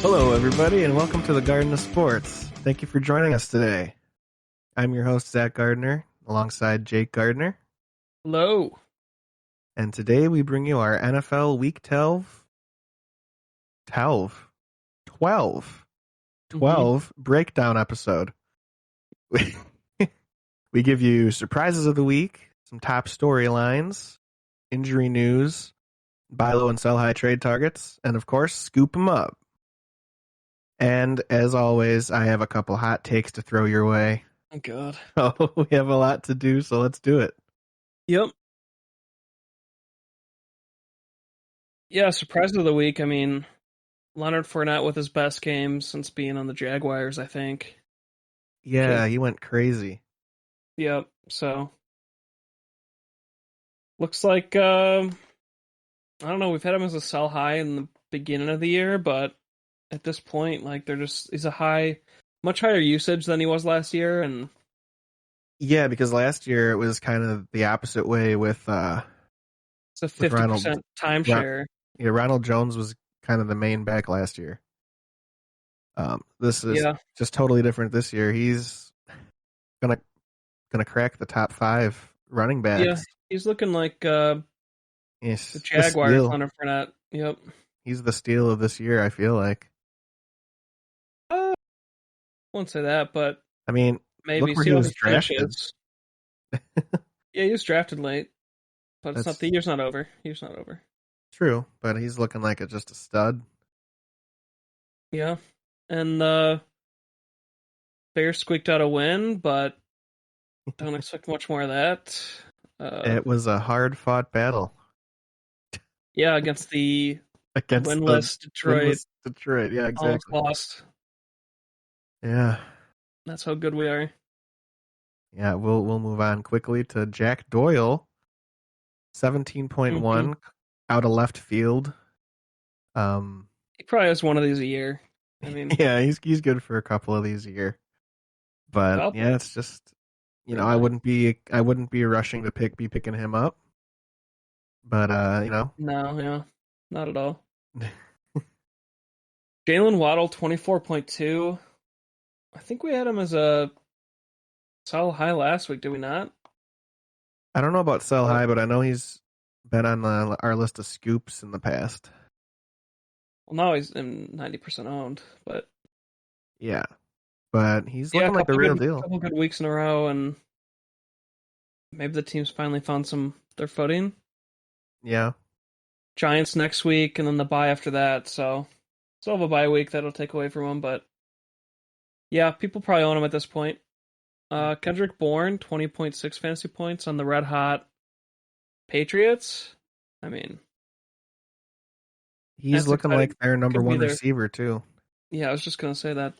Hello, everybody, and welcome to the Garden of Sports. Thank you for joining us today. I'm your host, Zach Gardner, alongside Jake Gardner. Hello. And today we bring you our NFL Week 12 breakdown episode. We give you surprises of the week, some top storylines, injury news, buy low and sell high trade targets, and of course, scoop them up. And as always, I have a couple hot takes to throw your way. Oh, God. Oh, we have a lot to do, so let's do it. Yep. Yeah, surprise of the week. I mean, Leonard Fournette with his best game since being on the Jaguars, I think. Yeah, he went crazy. Yep. So, looks like, I don't know, we've had him as a sell high in the beginning of the year, but at this point, like, he's a much higher usage than he was last year, and Yeah, because last year it was kind of the opposite way with it's a with 50% timeshare. Yeah, Ronald Jones was kind of the main back last year. This is just totally different this year. He's gonna crack the top 5 running backs. Yeah, he's looking like the Jaguars Leonard Fournette. Yep. He's the steal of this year, I feel like. Won't say that, but I mean, maybe look where he was drafted. Yeah, he was drafted late, but the year's not over. True, but he's looking like just a stud. Yeah, and the Bears squeaked out a win, but don't expect much more of that. It was a hard-fought battle. Yeah, against winless Detroit. Detroit, yeah, exactly. Almost lost. Yeah. That's how good we are. Yeah, we'll move on quickly to Jack Doyle, 17.1 out of left field. He probably has one of these a year. I mean, yeah, he's good for a couple of these a year. But yeah, it's just I wouldn't be rushing to be picking him up. But No, yeah, not at all. Jalen Waddle, 24.2. I think we had him as a sell high last week, did we not? I don't know about sell high, but I know he's been on our list of scoops in the past. Well, now he's in 90% owned, but yeah, but he's looking like the real deal. A couple good weeks in a row, and maybe the team's finally found their footing. Yeah. Giants next week, and then the bye after that. So still have a bye week that'll take away from him, but yeah, people probably own him at this point. Kendrick Bourne, 20.6 fantasy points on the red hot Patriots. I mean, he's looking like their number one receiver too. Yeah, I was just gonna say that.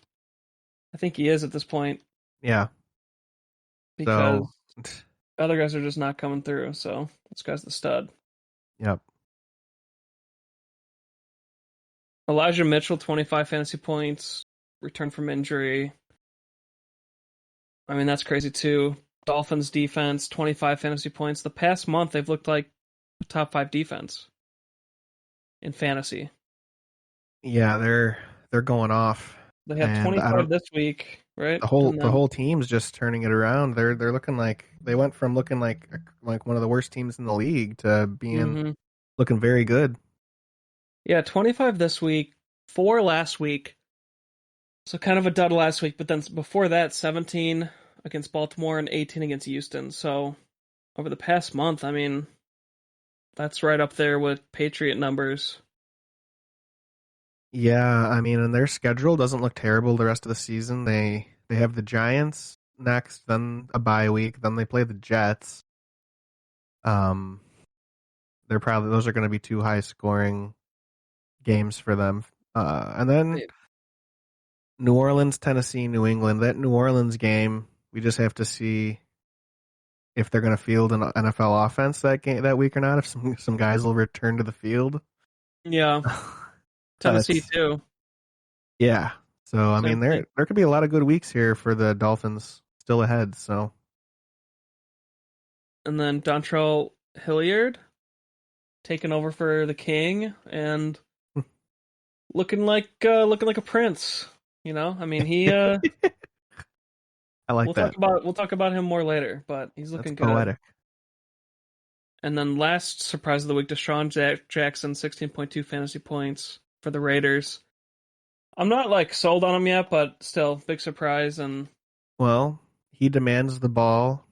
I think he is at this point. Yeah. Because other guys are just not coming through, so this guy's the stud. Yep. Elijah Mitchell, 25 fantasy points, returned from injury. I mean, that's crazy too. Dolphins defense, 25 fantasy points. The past month, they've looked like a top 5 defense in fantasy. Yeah, they're going off. They have 25 this week, right? The whole team's just turning it around. They're looking like they went from looking like one of the worst teams in the league to being looking very good. Yeah, 25 this week, 4 last week. So kind of a dud last week, but then before that, 17 against Baltimore and 18 against Houston. So over the past month, I mean, that's right up there with Patriot numbers. Yeah, I mean, and their schedule doesn't look terrible the rest of the season. They have the Giants next, then a bye week, then they play the Jets. Those are going to be 2 high scoring games for them. And then New Orleans, Tennessee, New England. That New Orleans game, we just have to see if they're going to field an NFL offense that week or not. If some guys will return to the field. Yeah, Tennessee too. Yeah, so I mean, there could be a lot of good weeks here for the Dolphins still ahead. So, and then Dontrell Hilliard taking over for the King and looking like a prince. You know, I mean, he. I like that. We'll talk about him more later, but he's That's looking good. poetic. And then last surprise of the week, Deshaun Jackson, 16.2 fantasy points for the Raiders. I'm not like sold on him yet, but still big surprise. And Well, he demands the ball,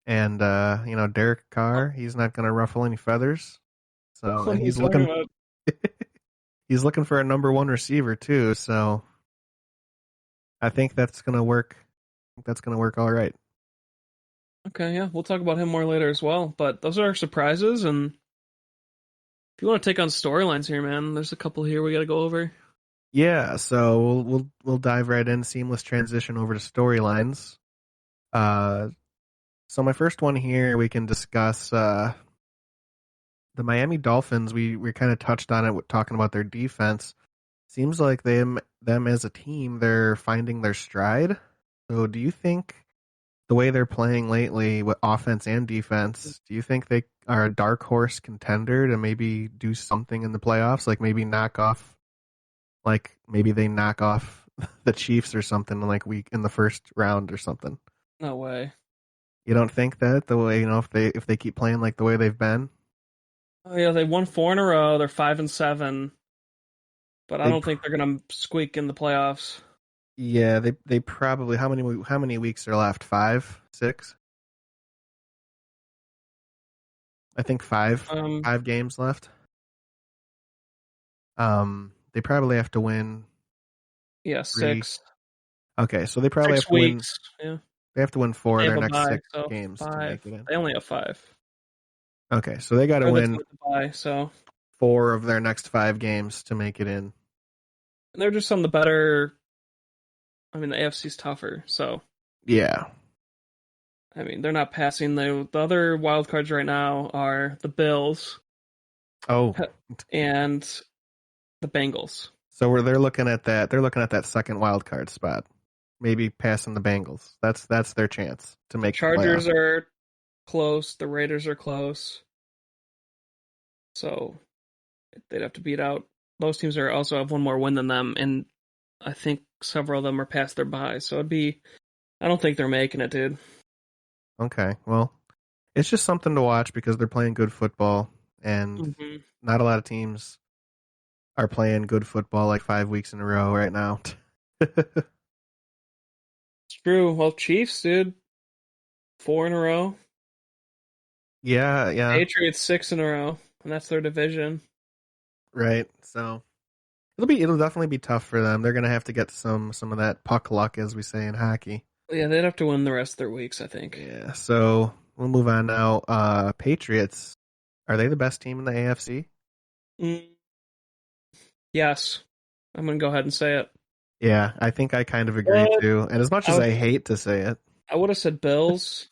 and Derek Carr, he's not going to ruffle any feathers. So, what and are you talking about? he's looking for a number one receiver too. So, I think that's going to work. I think that's going to work all right. Okay, yeah, we'll talk about him more later as well. But those are our surprises, and if you want to take on storylines here, man, there's a couple here we got to go over. Yeah, so we'll dive right in, seamless transition over to storylines. So my first one here, we can discuss the Miami Dolphins. We kind of touched on it, talking about their defense. Seems like them as a team, they're finding their stride. So do you think the way they're playing lately with offense and defense, do you think they are a dark horse contender to maybe do something in the playoffs? Like maybe they knock off the Chiefs or something in the first round or something. No way. You don't think that the way, if they keep playing like the way they've been? Oh yeah, they won 4 in a row. They're 5-7, but I They don't think they're gonna squeak in the playoffs. Yeah, they probably, how many weeks are left? 5, 6? I think 5 games left. They probably have to win Yeah, 3. 6. Okay, so they probably 6 have to win. weeks. Yeah, They have to win 4 they of have their a next bye, 6 so games to 5. make it in. They only have 5. Okay, so they got to Or the win team with the bye, so 4 of their next 5 games to make it in. and they're just on the better. I mean, the AFC's tougher, so Yeah. I mean, they're not passing. The other wild cards right now are the Bills Oh, and the Bengals. so they're looking at that. They're looking at that second wild card spot. Maybe passing the Bengals. That's their chance to make the Chargers playoffs. are close. The Raiders are close. So they'd have to beat out. Those teams are also have one more win than them, and I think several of them are past their bye. So it'd be. I don't think they're making it, dude. Okay, well, it's just something to watch because they're playing good football, and not a lot of teams are playing good football like 5 weeks in a row right now. It's true. Well, Chiefs, dude, 4 in a row. Yeah, yeah, Patriots 6 in a row, and that's their division. right. So it'll definitely be tough for them. They're gonna have to get some of that puck luck, as we say in hockey. Yeah, they'd have to win the rest of their weeks, I think. Yeah. So we'll move on now. Patriots, are they the best team in the AFC? Yes, I'm gonna go ahead and say it. Yeah, I think I kind of agree But too. And as much as I hate to say it, I would have said Bills,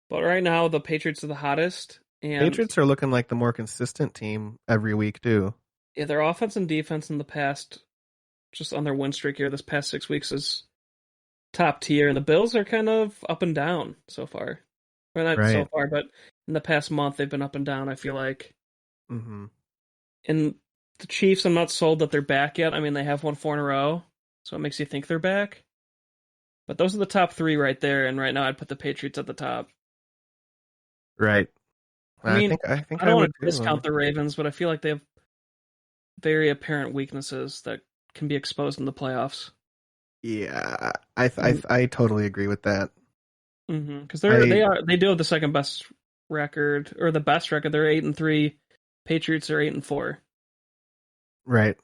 but right now the Patriots are the hottest, and Patriots are looking like the more consistent team every week too. yeah, their offense and defense in the past, just on their win streak here, this past 6 weeks is top tier, and the Bills are kind of up and down so far. Or not so Right. far, but in the past month they've been up and down, I feel like. Mm-hmm. And the Chiefs, I'm not sold that they're back yet. I mean, they have won 4 in a row, so it makes you think they're back. But those are the top 3 right there, and right now I'd put the Patriots at the top. Right. I mean, I think I I don't would want to too. discount the Ravens, but I feel like they have very apparent weaknesses that can be exposed in the playoffs. Yeah, I totally agree with that. Because I they do have the second best record or the best record. They're 8-3. Patriots are 8-4. right.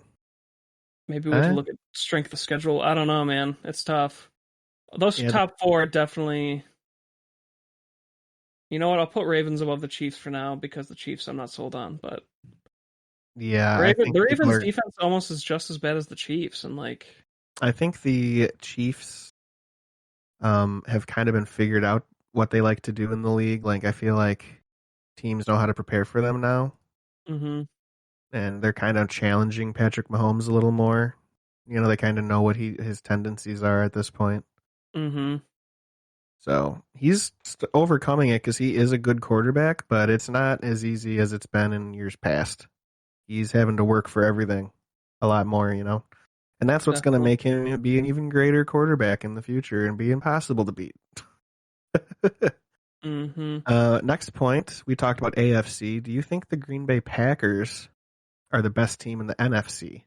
Maybe we can look at strength of schedule. I don't know, man. It's tough. Those top 4 definitely. You know what? I'll put Ravens above the Chiefs for now because the Chiefs I'm not sold on. But Yeah, the Ravens defense almost is just as bad as the Chiefs, and like I think the Chiefs have kind of been figured out what they like to do in the league. Like I feel like teams know how to prepare for them now. Mm-hmm. And they're kind of challenging Patrick Mahomes a little more. They kind of know what his tendencies are at this point. Mm-hmm. So he's overcoming it because he is a good quarterback, but it's not as easy as it's been in years past. he's having to work for everything a lot more, you know? And that's what's going to Definitely. make him be an even greater quarterback in the future and be impossible to beat. Mm-hmm. Next point, we talked about AFC. Do you think the Green Bay Packers are the best team in the NFC?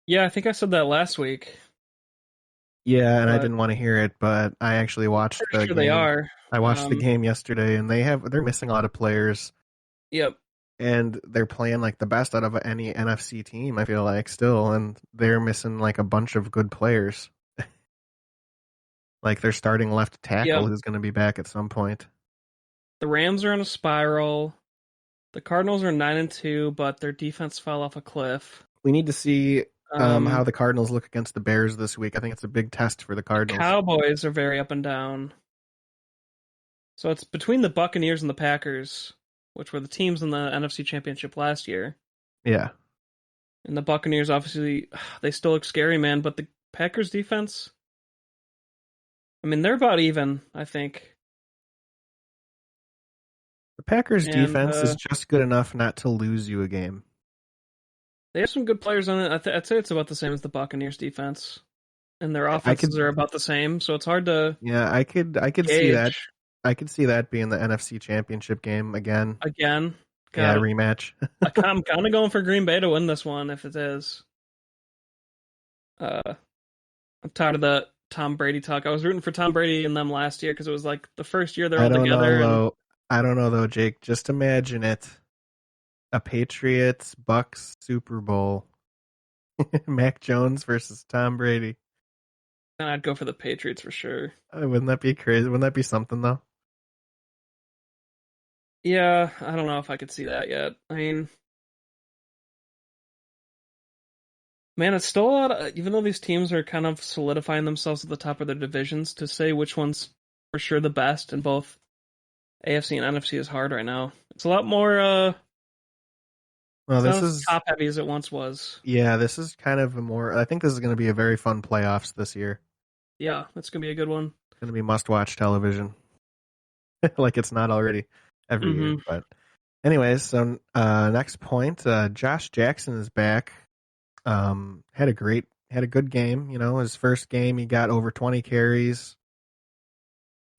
Yeah, I think I said that last week, Yeah, and I but didn't want to hear it, but I actually watched pretty the sure they game. are. I watched the game yesterday, and they're missing a lot of players, Yep. and they're playing like the best out of any NFC team. I feel like still, and they're missing like a bunch of good players. Like their starting left tackle, Yep. who's going to be back at some point. The Rams are in a spiral. The Cardinals are 9-2, but their defense fell off a cliff. We need to see how Um, the Cardinals look against the Bears this week. I think it's a big test for the the Cardinals. Cowboys are very up and down. So it's between the Buccaneers and the Packers, which were the teams in the NFC Championship last year. Yeah. And the Buccaneers, obviously, they still look scary, man. But the Packers defense, I mean, they're about even, I think. The Packers And defense is just good enough not to lose you a game. they have some good players on it. I'd say it's about the same as the Buccaneers defense. And their I could offenses are about the same, so it's hard to Yeah, I could see that. gauge. I could see that being the NFC Championship game again. Again, Yeah, got it. rematch. I'm kind of going for Green Bay to win this one if it is. Uh, I'm tired of the Tom Brady talk. I was rooting for Tom Brady and them last year because it was like the first year they're I all don't know together. And though. I don't know though, Jake. Just imagine it. A Patriots Bucks Super Bowl. Mac Jones versus Tom Brady. then I'd go for the Patriots for sure. Wouldn't that be crazy? Wouldn't that be something though? Yeah, I don't know if I could see that yet. I mean, man, it's still a lot of, even though these teams are kind of solidifying themselves at the top of their divisions, to say which one's for sure the best in both AFC and NFC is hard right now. It's a lot more, Well, it's this not as is top heavy as it once was. yeah, this is kind of a more. I think this is going to be a very fun playoffs this year. Yeah, that's going to be a good one. It's going to be must-watch television, like it's not already every year. Mm-hmm. But anyways, so next point, Josh Jackson is back. Had a good game. You know, his first game, he got over 20 carries,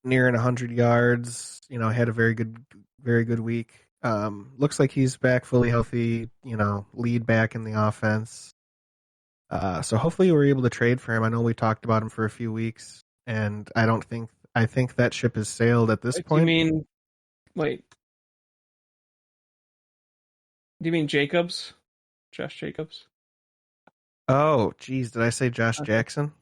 nearing 100 yards. You know, had a very good week. Looks like he's back fully healthy. You know, lead back in the offense. So hopefully we're able to trade for him. I know we talked about him for a few weeks, and I think that ship has sailed at this Wait, do you point. mean, wait, do you mean Jacobs? Josh Jacobs? Oh, geez, did I say Josh Okay. Jackson?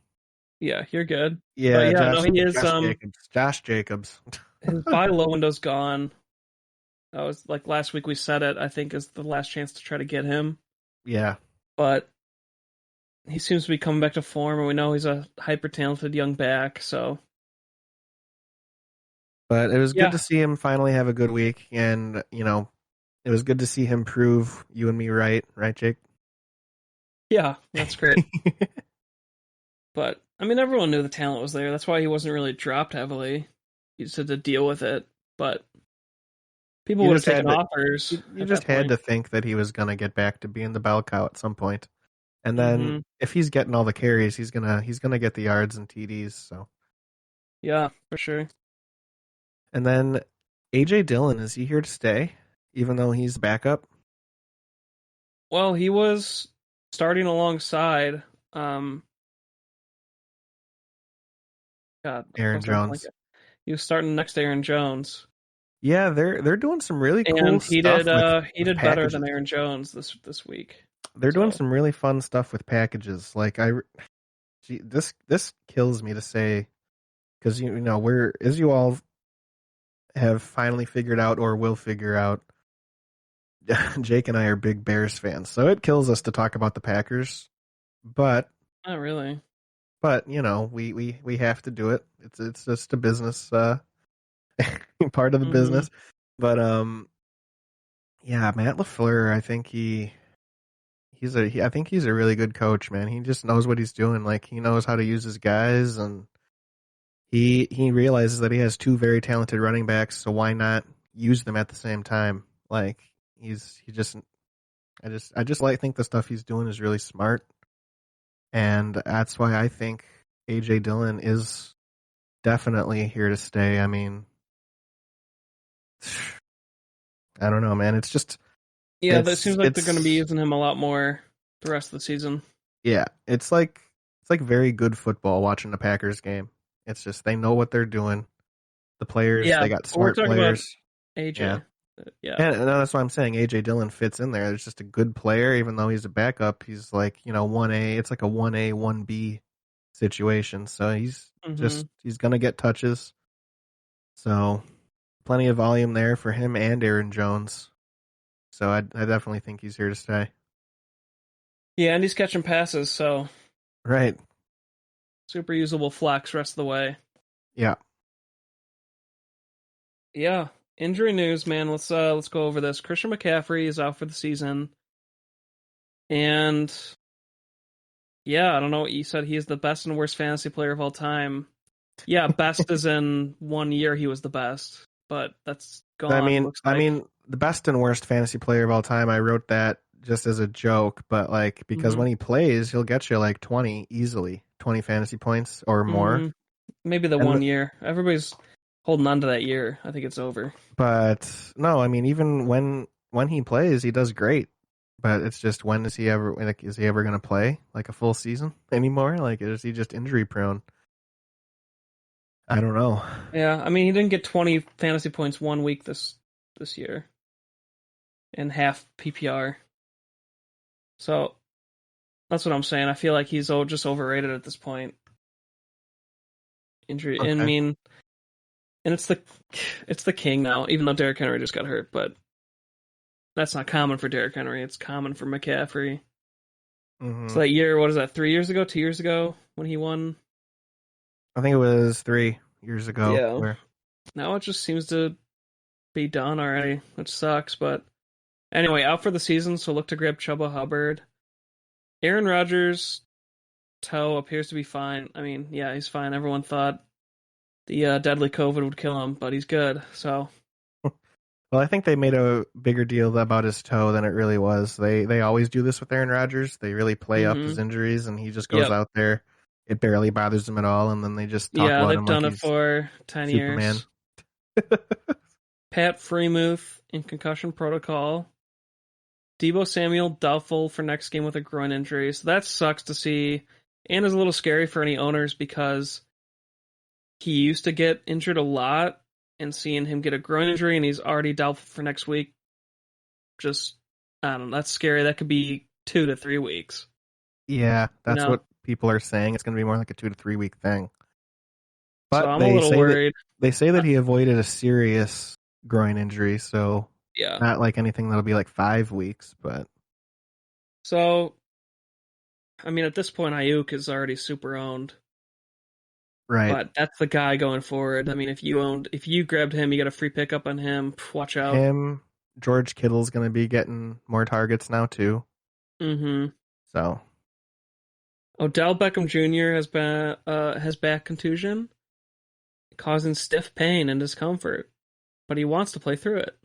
Yeah, you're good. But Yeah, yeah, no, he is, Josh Jacobs. Josh Jacobs. his buy low window's gone. That was like last week we said it, I think is the last chance to try to get him. Yeah, But he seems to be coming back to form, and we know he's a hyper talented young back, so but it was good yeah. to see him finally have a good week, and you know, it was good to see him prove you and me right, Jake? Yeah, that's great. But I mean everyone knew the talent was there. That's why he wasn't really dropped heavily. He just had to deal with it. But people You would have just had taken to offers you at just that had point. to think that he was gonna get back to being the bell cow at some point. And then Mm-hmm. if he's getting all the carries, he's gonna get the yards and TDs. So Yeah, for sure. and then AJ Dillon, is he here to stay? Even though he's backup? Well, he was starting alongside um God, of Aaron course I'm blanking. Jones. He was starting next to Aaron Jones. Yeah, they're doing some really cool And stuff he with did better than packages. Aaron Jones this week. They're doing So some really fun stuff with packages. Gee, this kills me to say because you know we're as you all have finally figured out or will figure out. Jake and I are big Bears fans, so it kills us to talk about the Packers. But not really. you know we have to do it. It's just a business part of the Mm-hmm. business. But yeah, Matt LaFleur, I think I think he's a really good coach, man. He just knows what he's doing. Like he knows how to use his guys, and he realizes that he has two very talented running backs. So why not use them at the same time? Like I just like think the stuff he's doing is really smart, and that's why I think AJ Dillon is definitely here to stay. I mean, I don't know, man. It seems like they're going to be using him a lot more the rest of the season. Yeah, it's like very good football watching the Packers game. It's just they know what they're doing. The players, Yeah, they got we're smart talking about players. AJ. Yeah. Yeah. And that's why I'm saying AJ Dillon fits in there. There's just a good player, even though he's a backup. He's like, 1A. It's like a 1A, 1B situation. So he's gonna get touches. So plenty of volume there for him and Aaron Jones. So I definitely think he's here to stay. Yeah, and he's catching passes, so Right. super usable flex rest of the way. Yeah. Yeah. Injury news, man. Let's go over this. Christian McCaffrey is out for the season. And yeah, I don't know what you said. He is the best and worst fantasy player of all time. Yeah, best is in 1 year he was the best, but that's gone. I mean, the best and worst fantasy player of all time. I wrote that just as a joke, but like because when he plays, he'll get you like 20 easily, 20 fantasy points or more. Maybe the 1 year. Everybody's holding on to that year. I think it's over. But no, I mean, even when he plays, he does great. But it's just is he ever going to play like a full season anymore? Like, is he just injury prone? I don't know. Yeah, I mean, he didn't get 20 fantasy points 1 week this year, in half PPR. So that's what I'm saying. I feel like he's just overrated at this point. Injury, okay. I mean, and it's the king now. Even though Derrick Henry just got hurt, but that's not common for Derrick Henry. It's common for McCaffrey. Mm-hmm. So that year, what is that? 3 years ago, 2 years ago when he won. I think it was 3 years ago. Yeah. Now it just seems to be done already, which sucks. But anyway, out for the season, so look to grab Chuba Hubbard. Aaron Rodgers' toe appears to be fine. I mean, yeah, he's fine. Everyone thought the deadly COVID would kill him, but he's good. So, well, I think they made a bigger deal about his toe than it really was. They always do this with Aaron Rodgers. They really play up his injuries, and he just goes out there. It barely bothers him at all, and then they just talk about him. They've done it for 10 Superman. years. Pat Freiermuth in concussion protocol. Deebo Samuel doubtful for next game with a groin injury. So that sucks to see, and is a little scary for any owners because he used to get injured a lot, and seeing him get a groin injury and he's already doubtful for next week, just, I don't know, that's scary. That could be 2 to 3 weeks. Yeah, that's what people are saying. It's going to be more like a 2 to 3 week thing. But so I'm a little worried. They say that he avoided a serious groin injury, so yeah, not like anything that'll be like 5 weeks, but. So, I mean, at this point, Ayuk is already super owned. Right. But that's the guy going forward. I mean, if you grabbed him, you got a free pickup on him. Watch out. George Kittle's going to be getting more targets now too. Mm-hmm. So. Odell Beckham Jr. has back contusion, causing stiff pain and discomfort, but he wants to play through it.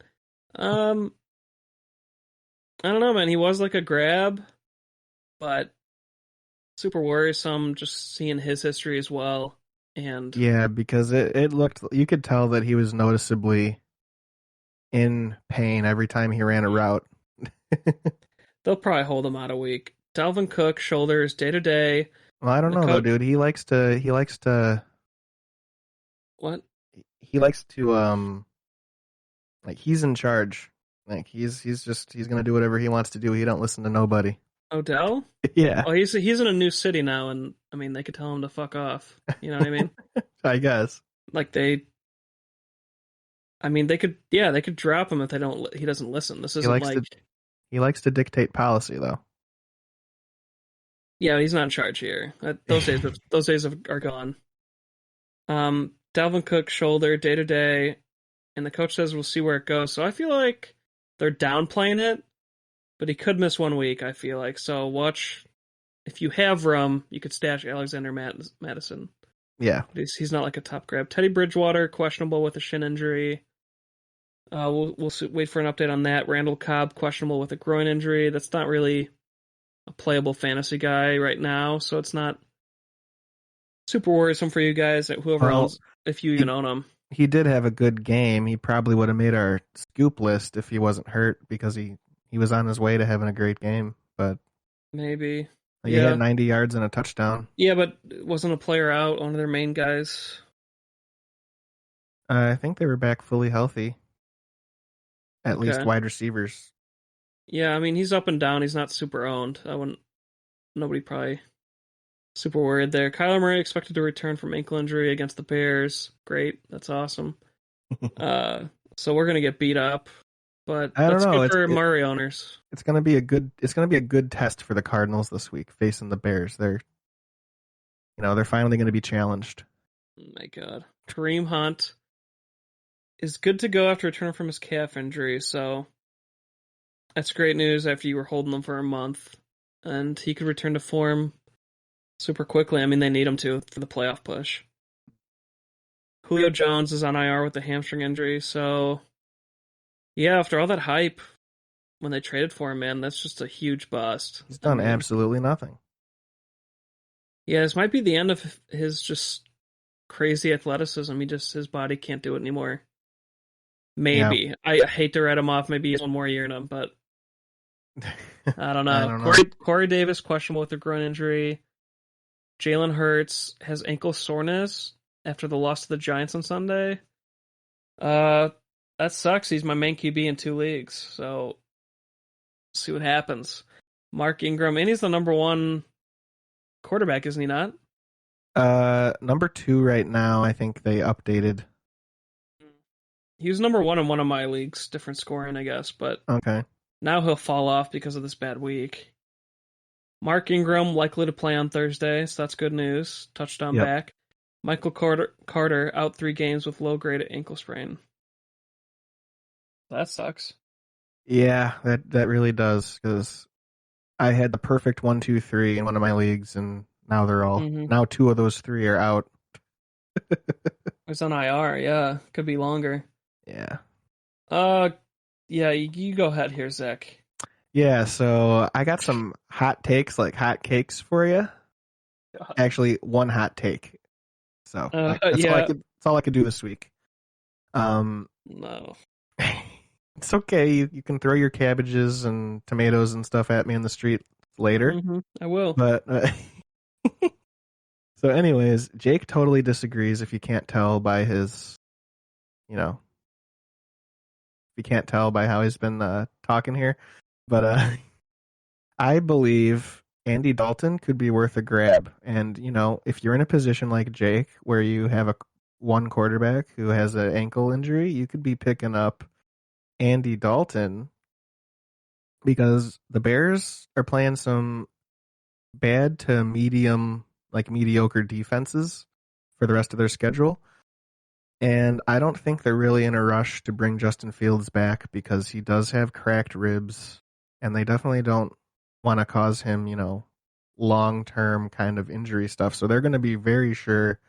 I don't know, man. He was like a grab, but super worrisome just seeing his history as well. And yeah, because it looked, you could tell that he was noticeably in pain every time he ran a route. They'll probably hold him out a week. Dalvin Cook, shoulders, day to day. Well, I don't know though, dude. He likes to. What? He likes to like he's in charge. Like he's gonna do whatever he wants to do. He don't listen to nobody. Odell? Yeah. Oh, he's in a new city now, and I mean they could tell him to fuck off. You know what I mean? I guess. Like they could drop him if he doesn't listen. This isn't he likes to dictate policy though. Yeah, he's not in charge here. Those days are gone. Dalvin Cook shoulder day to day, and the coach says we'll see where it goes. So I feel like they're downplaying it, but he could miss 1 week. I feel like so. Watch if you have room, you could stash Alexander Madison. Yeah, but he's not like a top grab. Teddy Bridgewater questionable with a shin injury. We'll wait for an update on that. Randall Cobb questionable with a groin injury. That's not really a playable fantasy guy right now, so it's not super worrisome for you guys. Whoever Well, owns, if you even he own him, he did have a good game. He probably would have made our scoop list if he wasn't hurt because he was on his way to having a great game. But maybe. he had Yeah, 90 yards and a touchdown. yeah, but wasn't a player out? One of their main guys. I think they were back fully healthy, at least Okay. wide receivers. Yeah, I mean he's up and down. He's not super owned. I wouldn't. Nobody probably super worried there. Kyler Murray expected to return from ankle injury against the Bears. Great, that's awesome. Uh, so we're gonna get beat up, but I don't that's know. good for Murray owners. It's gonna be a good test for the Cardinals this week facing the Bears. They're finally gonna be challenged. Oh my God, Kareem Hunt is good to go after returning from his calf injury. So that's great news after you were holding him for a month, and he could return to form super quickly. I mean, they need him to for the playoff push. Julio Jones is on IR with a hamstring injury, so yeah, after all that hype when they traded for him, man, that's just a huge bust. He's I done mean, absolutely nothing. yeah, this might be the end of his just crazy athleticism. His body can't do it anymore. Yeah. Maybe. I hate to write him off. Maybe he has one more year in him, but I don't I know. don't know. Corey Davis questionable with a groin injury. Jalen Hurts has ankle soreness after the loss to the Giants on Sunday. That sucks. He's my main QB in 2 leagues, so see what happens. Mark Ingram, and he's the number 1 quarterback, isn't he not? Number 2 right now. I think they updated. He was number 1 in one of my leagues, different scoring, I guess, but Okay. now he'll fall off because of this bad week. Mark Ingram likely to play on Thursday, so that's good news. Touchdown Yep. back. Michael Carter out 3 games with low-grade ankle sprain. That sucks. Yeah, that really does because I had the perfect 1, 2, 3 in one of my leagues, and now now 2 of those 3 are out. It's on IR, yeah. Could be longer. Yeah. Yeah, you go ahead here, Zach. Yeah, so I got some hot takes, like hot cakes for you. Actually, one hot take. So Yeah. that's all I could do this week. No. It's okay. You can throw your cabbages and tomatoes and stuff at me in the street later. I will. But so, anyways, Jake totally disagrees. If you can't tell by his, if you can't tell by how he's been talking here, but I believe Andy Dalton could be worth a grab. And if you're in a position like Jake where you have one quarterback who has an ankle injury, you could be picking up Andy Dalton because the Bears are playing some bad to medium, like mediocre defenses for the rest of their schedule. And I don't think they're really in a rush to bring Justin Fields back because he does have cracked ribs, and they definitely don't want to cause him, long-term kind of injury stuff. So they're going to be very sure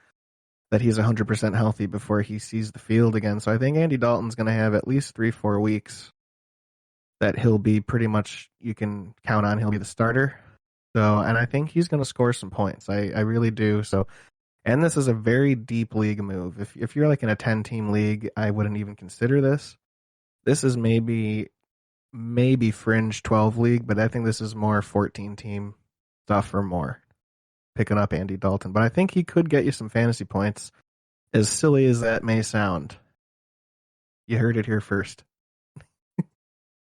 that he's 100% healthy before he sees the field again. So I think Andy Dalton's going to have at least 3-4 weeks that he'll be pretty much, you can count on he'll be the starter. So, and I think he's going to score some points. I really do. So, and this is a very deep league move. If you're like in a 10-team league, I wouldn't even consider this. This is maybe fringe 12 league, but I think this is more 14-team stuff or more. Picking up Andy Dalton, but I think he could get you some fantasy points. As silly as that may sound, you heard it here first.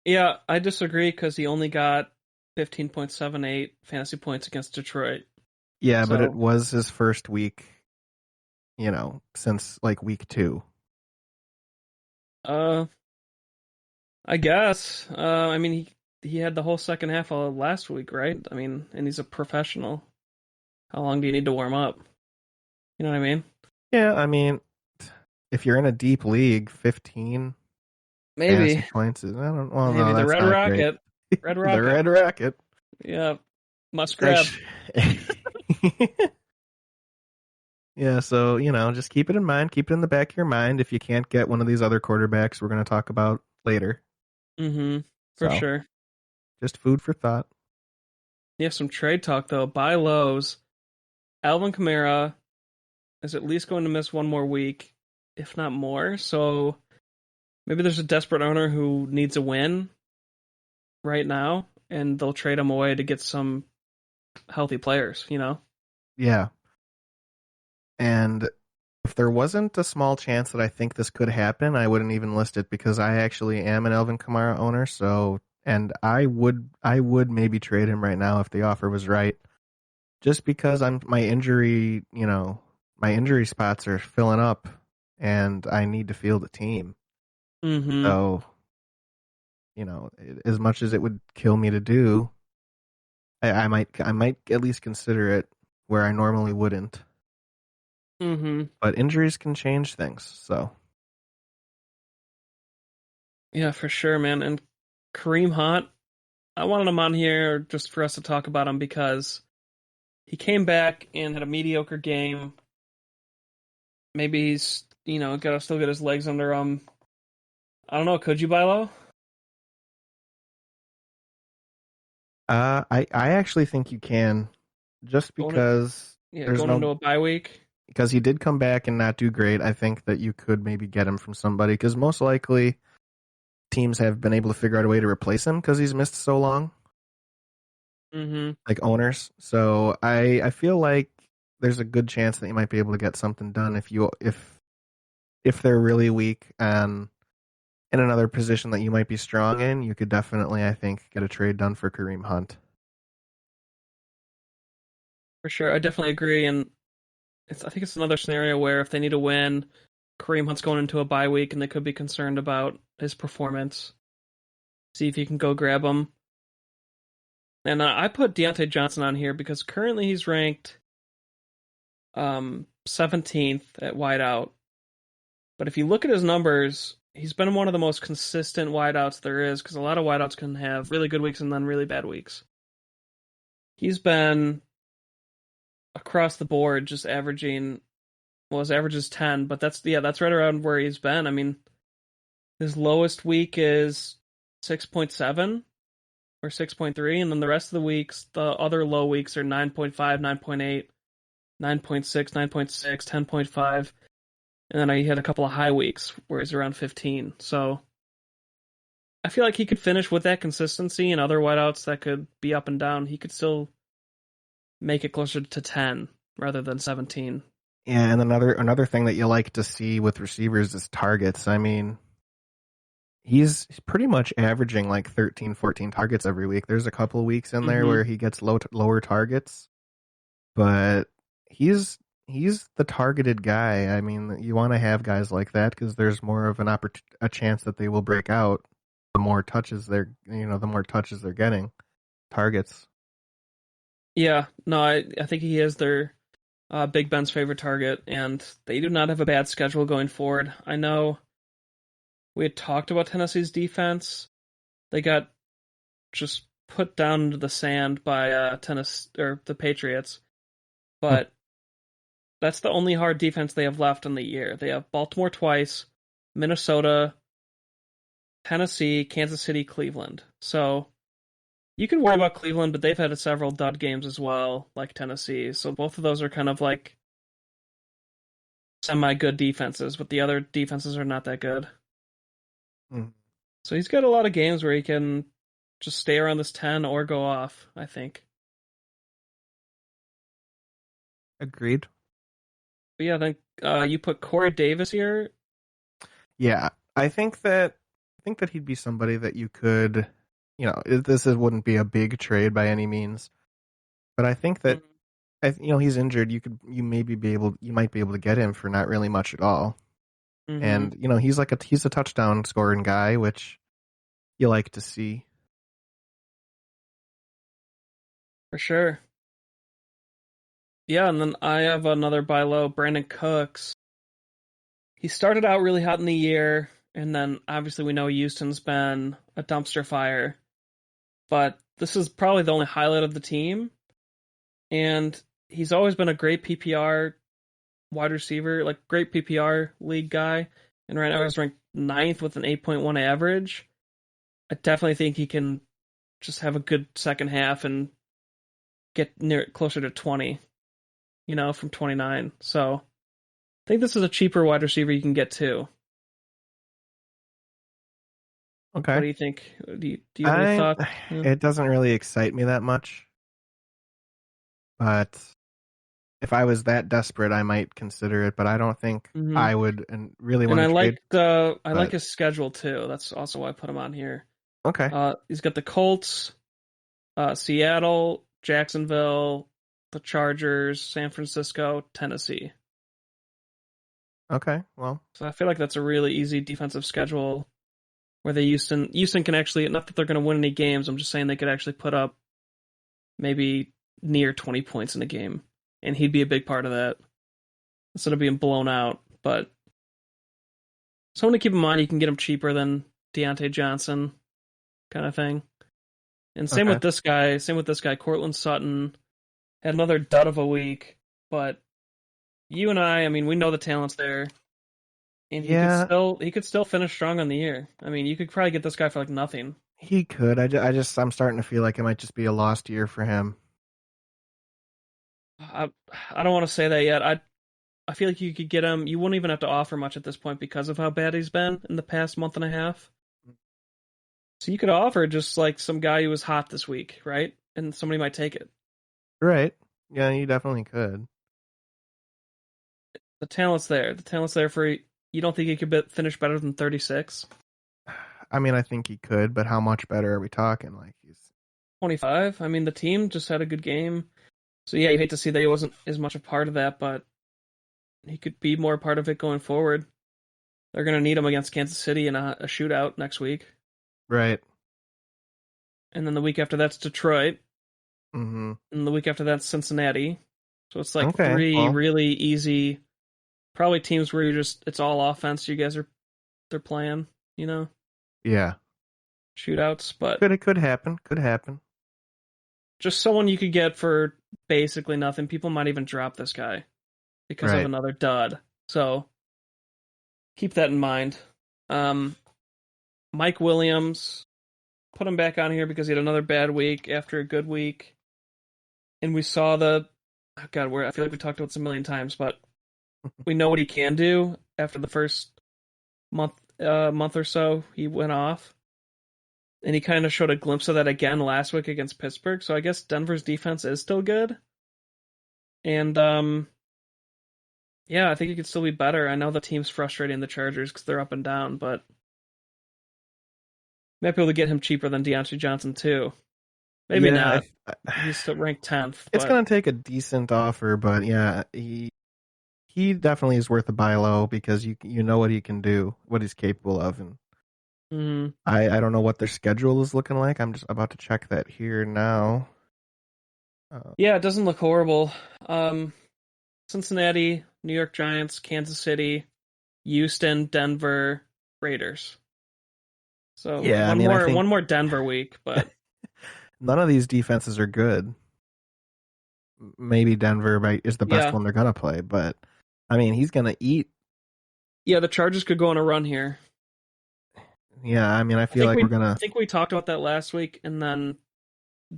Yeah, I disagree because he only got 15.78 fantasy points against Detroit. Yeah, but it was his first week, since like week 2. I guess. I mean, he had the whole second half of last week, right? I mean, and he's a professional. How long do you need to warm up? You know what I mean? Yeah, I mean, if you're in a deep league, 15 maybe fantasy points is, I don't. Well, maybe no, the that's Red not Rocket. great. Red Rocket. The Red Rocket. Yeah, must grab. Yeah, so, just keep it in mind, keep it in the back of your mind if you can't get one of these other quarterbacks we're going to talk about later. Mm-hmm. For So, sure. just food for thought. Yeah, some trade talk though. Buy lows. Alvin Kamara is at least going to miss one more week, if not more. So maybe there's a desperate owner who needs a win right now, and they'll trade him away to get some healthy players, you know? Yeah. And if there wasn't a small chance that I think this could happen, I wouldn't even list it because I actually am an Alvin Kamara owner, so and I would maybe trade him right now if the offer was right. Just because my injury spots are filling up and I need to field a team. Mm-hmm. So, as much as it would kill me to do, I might at least consider it where I normally wouldn't. Mm-hmm. But injuries can change things, so Yeah, for sure, man. And Kareem Hunt, I wanted him on here just for us to talk about him because he came back and had a mediocre game. Maybe he's, gotta still get his legs under him. I don't know. Could you buy low? I actually think you can, just Going it, because yeah, there's going into no a bye week. because he did come back and not do great. I think that you could maybe get him from somebody because most likely teams have been able to figure out a way to replace him because he's missed so long, Mm-hmm. like owners. So I feel like there's a good chance that you might be able to get something done if they're really weak and in another position that you might be strong in. You could definitely, I think, get a trade done for Kareem Hunt. For sure, I definitely agree. And I think it's another scenario where if they need a win, Kareem Hunt's going into a bye week and they could be concerned about his performance. See if you can go grab him. And I put Deontay Johnson on here because currently he's ranked 17th at wideout. But if you look at his numbers, he's been one of the most consistent wideouts there is because a lot of wideouts can have really good weeks and then really bad weeks. He's been across the board just averaging, well, his average is 10, but that's right around where he's been. I mean, his lowest week is 6.7 or 6.3, and then the rest of the weeks, the other low weeks are 9.5, 9.8, 9.6, 9.6, 10.5, and then he had a couple of high weeks where he's around 15. So I feel like he could finish with that consistency and other wideouts that could be up and down. He could still make it closer to 10 rather than 17. Yeah, and another thing that you like to see with receivers is targets. I mean, he's pretty much averaging like 13, 14 targets every week. There's a couple of weeks in there Mm-hmm. where he gets lower targets, but he's the targeted guy. I mean, you want to have guys like that because there's more of a chance that they will break out the more touches they're getting, targets. Yeah, no, I think he is their Big Ben's favorite target, and they do not have a bad schedule going forward. I know we had talked about Tennessee's defense. They got just put down into the sand by the Patriots, Hmm. but that's the only hard defense they have left in the year. They have Baltimore twice, Minnesota, Tennessee, Kansas City, Cleveland. So you can worry about Cleveland, but they've had several dud games as well, like Tennessee. So both of those are kind of like semi-good defenses, but the other defenses are not that good. Hmm. So he's got a lot of games where he can just stay around this 10 or go off, I think. Agreed. But yeah, then you put Corey Davis here. Yeah, I think that he'd be somebody that you could, wouldn't be a big trade by any means, but I think that he's injured. You might be able to get him for not really much at all. Mm-hmm. And he's a touchdown scoring guy, which you like to see. For sure. Yeah, and then I have another buy low, Brandon Cooks. He started out really hot in the year, and then obviously we know Houston's been a dumpster fire. But this is probably the only highlight of the team. And he's always been a great PPR wide receiver, like great PPR league guy, and right now he's ranked 9th with an 8.1 average. I definitely think he can just have a good second half and get near closer to 20, from 29. So I think this is a cheaper wide receiver you can get too. Okay. What do you think? Do you have any thoughts? It doesn't really excite me that much, but if I was that desperate, I might consider it. But I don't think I would, and really want And to trade. I like his schedule too. That's also why I put him on here. Okay. He's got the Colts, Seattle, Jacksonville, the Chargers, San Francisco, Tennessee. Okay. Well, So I feel like that's a really easy defensive schedule where Houston can actually, not that they're going to win any games, I'm just saying they could actually put up maybe near 20 points in a game, and he'd be a big part of that instead of being blown out. But someone to keep in mind, you can get him cheaper than Deontay Johnson, kind of thing. And same with this guy. Cortland Sutton had another dud of a week, but you and I mean, we know the talent's there, and he could still finish strong on the year. I mean, you could probably get this guy for like nothing. He could. I'm starting to feel like it might just be a lost year for him. I don't want to say that yet. I feel like you could get him. You wouldn't even have to offer much at this point because of how bad he's been in the past month and a half. So you could offer just like some guy who was hot this week, right? And somebody might take it. Right. Yeah, you definitely could. The talent's there. The talent's there for. You don't think he could finish better than 36? I mean, I think he could, but how much better are we talking? Like he's 25. I mean, the team just had a good game. So yeah, you hate to see that he wasn't as much a part of that, but he could be more a part of it going forward. They're going to need him against Kansas City in a shootout next week. Right. And then the week after that's Detroit. Mm-hmm. And the week after that's Cincinnati. So it's like three really easy, probably teams where it's all offense. You guys they're playing, Yeah. shootouts, but it could happen. Could happen. Just someone you could get for basically nothing. People might even drop this guy because of another dud. So keep that in mind. Mike Williams, put him back on here because he had another bad week after a good week. And we saw I feel like we talked about this a million times, but we know what he can do after the first month or so he went off. And he kind of showed a glimpse of that again last week against Pittsburgh. So I guess Denver's defense is still good. And, I think he could still be better. I know the team's frustrating the Chargers because they're up and down, but might be able to get him cheaper than Deontay Johnson, too. Maybe not. He's still ranked 10th. It's going to take a decent offer, but yeah, he definitely is worth a buy low because you know what he can do, what he's capable of. And I don't know what their schedule is looking like. I'm just about to check that here now. Yeah, it doesn't look horrible. Cincinnati, New York Giants, Kansas City, Houston, Denver, Raiders. So yeah, one more Denver week, but none of these defenses are good. Maybe Denver is the best one they're gonna play, but I mean he's gonna eat. Yeah, the Chargers could go on a run here. Yeah, I mean I think we talked about that last week, and then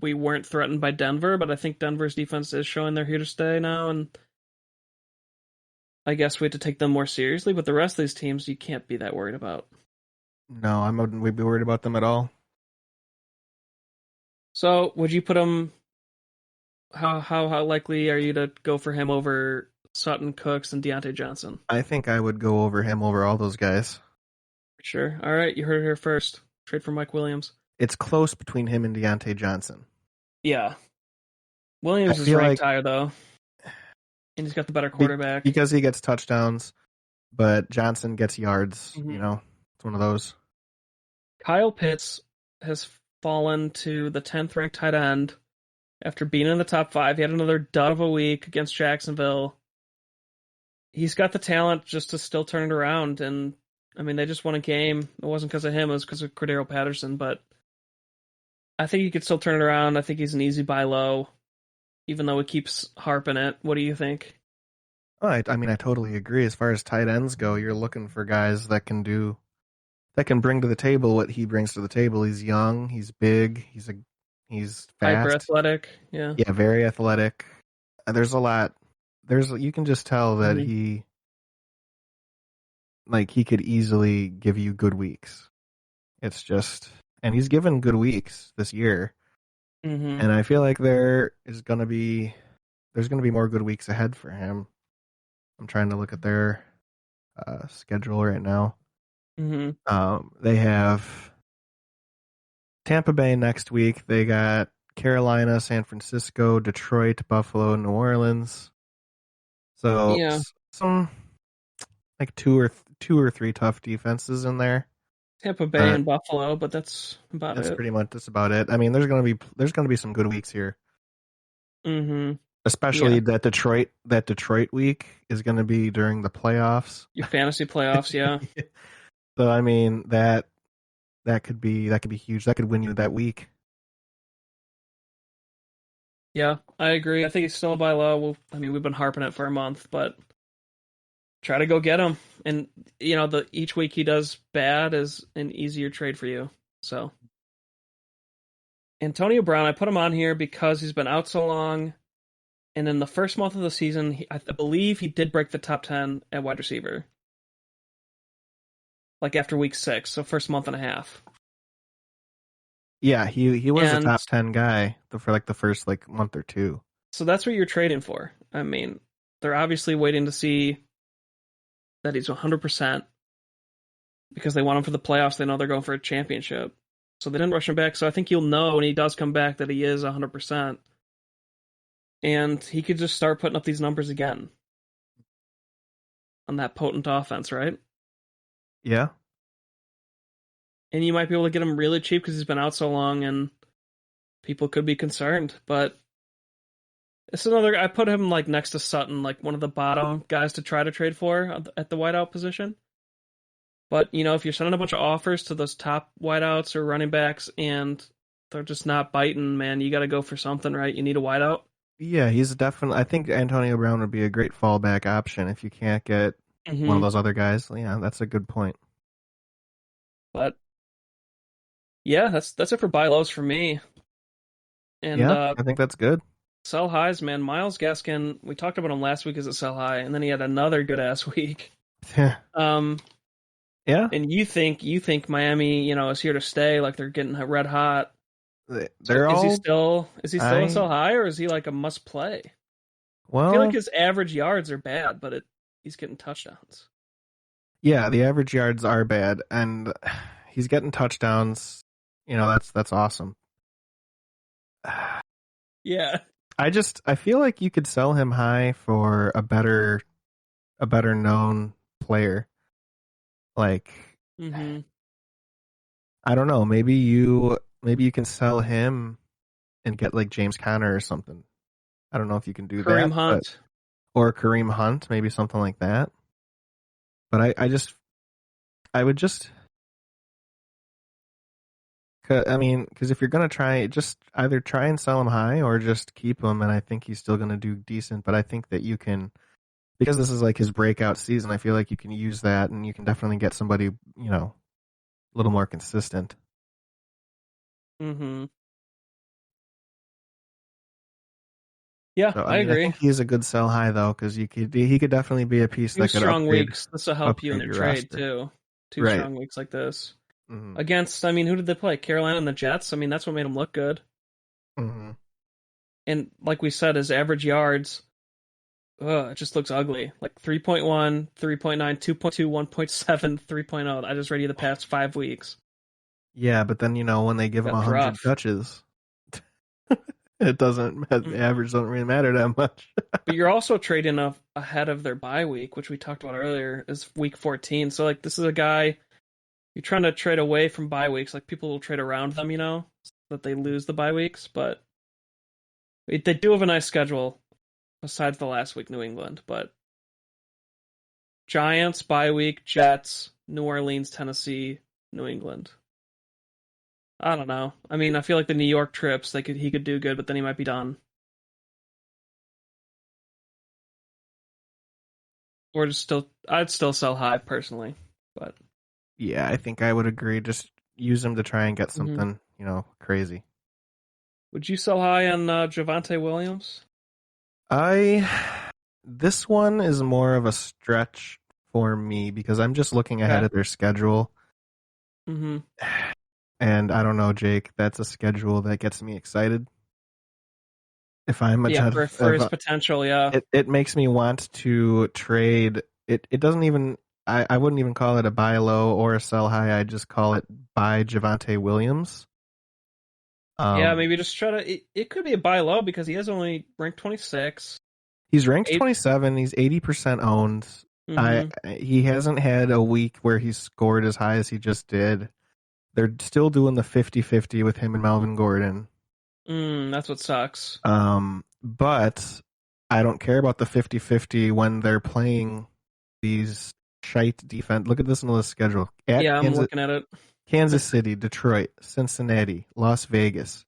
we weren't threatened by Denver, but I think Denver's defense is showing they're here to stay now, and I guess we have to take them more seriously. But the rest of these teams, you can't be that worried about. No, I wouldn't be worried about them at all. So, would you put him? How likely are you to go for him over Sutton, Cooks, and Deontay Johnson? I think I would go over him over all those guys. Sure. All right, you heard it here first. Trade for Mike Williams. It's close between him and Deontay Johnson. Yeah. Williams is ranked higher, though. And he's got the better quarterback. Because he gets touchdowns, but Johnson gets yards. Mm-hmm. It's one of those. Kyle Pitts has fallen to the 10th ranked tight end after being in the top 5. He had another dud of a week against Jacksonville. He's got the talent just to still turn it around. And, I mean, they just won a game. It wasn't because of him. It was because of Cordero Patterson. But I think he could still turn it around. I think he's an easy buy low, even though he keeps harping it. What do you think? I mean, I totally agree. As far as tight ends go, you're looking for guys that can bring to the table what he brings to the table. He's young, he's big, he's Hyper fast. athletic. Yeah. Yeah, very athletic. There's a lot. You can just tell that Hmm. he could easily give you good weeks. It's just, and he's given good weeks this year, Hmm. and I feel like there's gonna be more good weeks ahead for him. I'm trying to look at their schedule right now. Hmm. They have Tampa Bay next week. They got Carolina, San Francisco, Detroit, Buffalo, New Orleans. So Yeah. some like two or three tough defenses in there. Tampa Bay Uh, and Buffalo, but that's about that's it. pretty much that's about it. I mean, there's gonna be some good weeks here, Hmm. Yeah. especially that Detroit week is gonna be during the playoffs. Your fantasy playoffs, yeah. So I mean that could be huge. That could win you that week. Yeah, I agree. I think he's still a buy low. I mean, we've been harping it for a month, but try to go get him. And the each week he does bad is an easier trade for you. So Antonio Brown, I put him on here because he's been out so long. And in the first month of the season, I believe he did break the top 10 at wide receiver. Like after week 6, so first month and a half. Yeah, he was a And top 10 guy for like the first like month or two. so that's what you're trading for. I mean, they're obviously waiting to see that he's 100% because they want him for the playoffs. They know they're going for a championship. So they didn't rush him back. So I think you'll know when he does come back that he is 100%. And he could just start putting up these numbers again on that potent offense, right? Yeah. And you might be able to get him really cheap because he's been out so long and people could be concerned. But it's another, I put him like next to Sutton, like one of the bottom guys to try to trade for at the wideout position. But, if you're sending a bunch of offers to those top wideouts or running backs and they're just not biting, man, you got to go for something, right? You need a wideout. Yeah, he's definitely I think Antonio Brown would be a great fallback option if you can't get one of Hmm. those other guys. Yeah, that's a good point. But yeah, that's it for buy lows for me. And Yeah, I think that's good. sell highs, man. Miles Gaskin, we talked about him last week as a sell high, and then he had another good ass week. Um, Yeah, and you think Miami, is here to stay, like they're getting red hot. So they're all is he still a I sell high, or is he like a must play? I feel like well, his average yards are bad, but he's getting touchdowns. yeah, the average yards are bad and he's getting touchdowns. That's awesome. Yeah. I feel like you could sell him high for a better known player. Like Hmm. I don't know, maybe you can sell him and get like James Conner or something. I don't know if you can do Kareem that, but Hunt. or Kareem Hunt, maybe something like that. But I would just, I mean, because if you're gonna try, just either try and sell him high or just keep him, and I think he's still gonna do decent. But I think that you can, because this is like his breakout season. I feel like you can use that, and you can definitely get somebody, a little more consistent. Hmm. Yeah, So I I mean, I agree. think he's a good sell high though, because he could definitely be a piece Two that could strong weeks. This will help you in upgrade your your trade roster. too. Two Right. strong weeks like this. Hmm. Against, I mean, who did they play? Carolina and the Jets. I mean, that's what made them look good. Hmm. And like we said, his average yards, it just looks ugly. Like 3.1, 3.9, 2.2, 1.7, 3.0. I just read you the past 5 weeks. Yeah, but then when they give him That's 100 rough. touches, it doesn't. The Mm-mm. average doesn't really matter that much. But you're also trading ahead of their bye week, which we talked about earlier, is week 14. So like this is a guy you're trying to trade away from bye weeks. Like people will trade around them, so that they lose the bye weeks. But they do have a nice schedule besides the last week, New England. But Giants bye week, Jets, New Orleans, Tennessee, New England. I don't know. I mean, I feel like the New York trips, he could do good, but then he might be done. Or just still, I'd still sell high personally, but Yeah, I think I would agree. Just use him to try and get hmm something, crazy. Would you sell high on Javante Williams? I This one is more of a stretch for me because I'm just looking ahead Okay. at their schedule, Mm-hmm. and I don't know, Jake. That's a schedule that gets me excited. If I'm a Yeah, Jet, for his potential, yeah. it makes me want to trade. It doesn't even. I wouldn't even call it a buy low or a sell high. I just call it buy Javante Williams. Yeah, Um, maybe just try to. It could be a buy low because he is only ranked 26. he's ranked Eight. 27. He's 80% owned. Mm-hmm. He hasn't had a week where he's scored as high as he just did. They're still doing the 50-50 with him and Melvin Gordon. That's what sucks. But I don't care about the 50-50 when they're playing these shite defense. Look at this on the schedule. At Yeah, I'm looking at it. Kansas City, Detroit, Cincinnati, Las Vegas,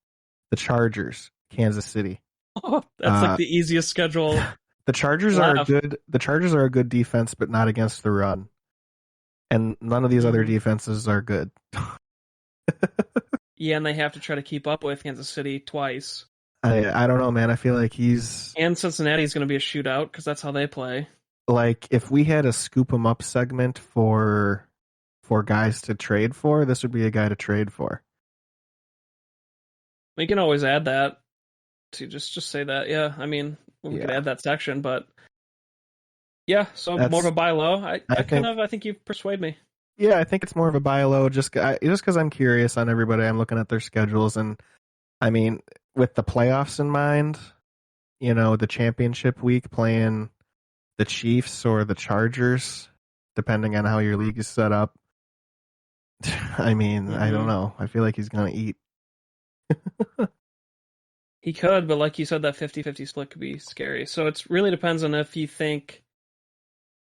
the Chargers, Kansas City. That's like the easiest schedule The Chargers are left. good. The Chargers are a good defense, but not against the run. And none of these other Mhm. defenses are good. Yeah, and they have to try to keep up with Kansas City twice. I don't know, man. I feel like he's And Cincinnati is going to be a shootout because that's how they play. like if we had a scoop 'em up segment for guys to trade for, this would be a guy to trade for. We can always add that to just say that. Yeah, I mean, we could Yeah, add that section, but yeah, so more of that's a buy low. I I kind think of I think you persuade me. yeah, I think it's more of a buy low just because I'm curious on everybody. I'm looking at their schedules, and I mean, with the playoffs in mind, the championship week playing the Chiefs or the Chargers, depending on how your league is set up. I mean, I don't hmm know. I feel like he's gonna eat. He could, but like you said, that 50-50 split could be scary. So it really depends on if you think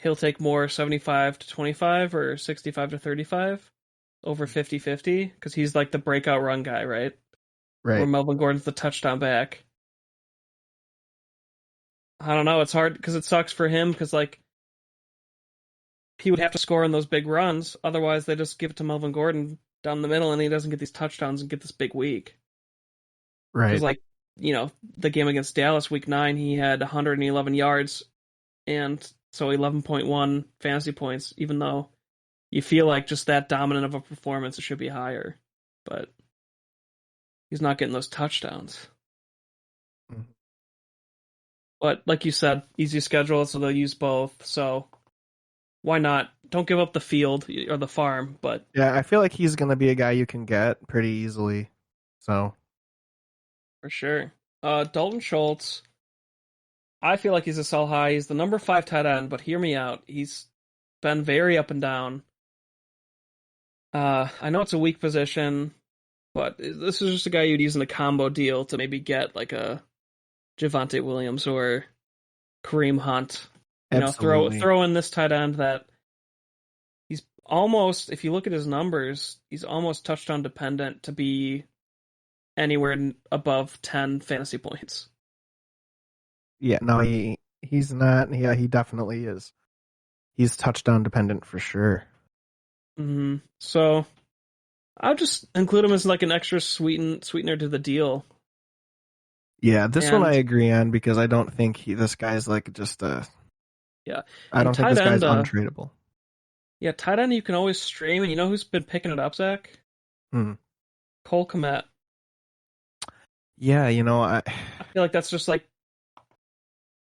he'll take more 75 to 25 or 65 to 35 over 50-50 because he's like the breakout run guy, right? Where Right. Melvin Gordon's the touchdown back. I don't know. It's hard because it sucks for him because like he would have to score in those big runs. Otherwise, they just give it to Melvin Gordon down the middle, and he doesn't get these touchdowns and get this big week. Because Right. like the game against Dallas week 9, he had 111 yards and so 11.1 fantasy points. Even though you feel like just that dominant of a performance, it should be higher, but he's not getting those touchdowns. Mhm. But like you said, easy schedule, so they'll use both. So why not? Don't give up the field or the farm, but Yeah, I feel like he's gonna be a guy you can get pretty easily. So for sure. Dalton Schultz, I feel like he's a sell high. He's the number 5 tight end, but hear me out. He's been very up and down. I know it's a weak position, but this is just a guy you'd use in a combo deal to maybe get like a Javante Williams or Kareem Hunt. absolutely. Throw in this tight end that he's almost, if you look at his numbers, he's almost touchdown dependent to be anywhere above 10 fantasy points. Yeah, no, he's not. Yeah, he definitely is. He's touchdown dependent for sure. So I'll just include him as like an extra sweetener to the deal. Yeah, this one I And agree on because I don't think this guy's like just a. yeah, I and don't think tight this guy's end, untradeable. yeah, tight end you can always stream, and you know who's been picking it up, Zach? Hmm. Cole Kmet. Yeah, I feel like that's just like,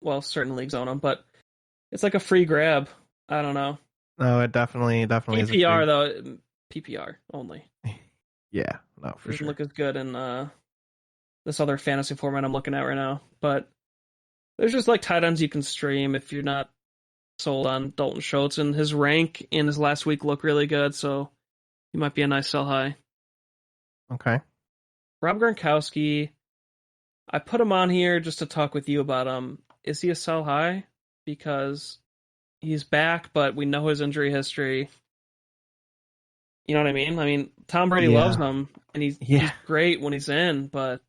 well, certain leagues own him, but it's like a free grab. I don't know. no, it definitely is a PPR free. though, PPR only. Yeah, no, for Doesn't sure. look as good in this other fantasy format I'm looking at right now. But there's just like tight ends you can stream if you're not sold on Dalton Schultz, and his rank in his last week looked really good, so he might be a nice sell high. Okay. Rob Gronkowski, I put him on here just to talk with you about him. Is he a sell high? Because he's back, but we know his injury history. You know what I mean? I mean, Tom Brady loves Yeah. him, and he's Yeah. great when he's in, but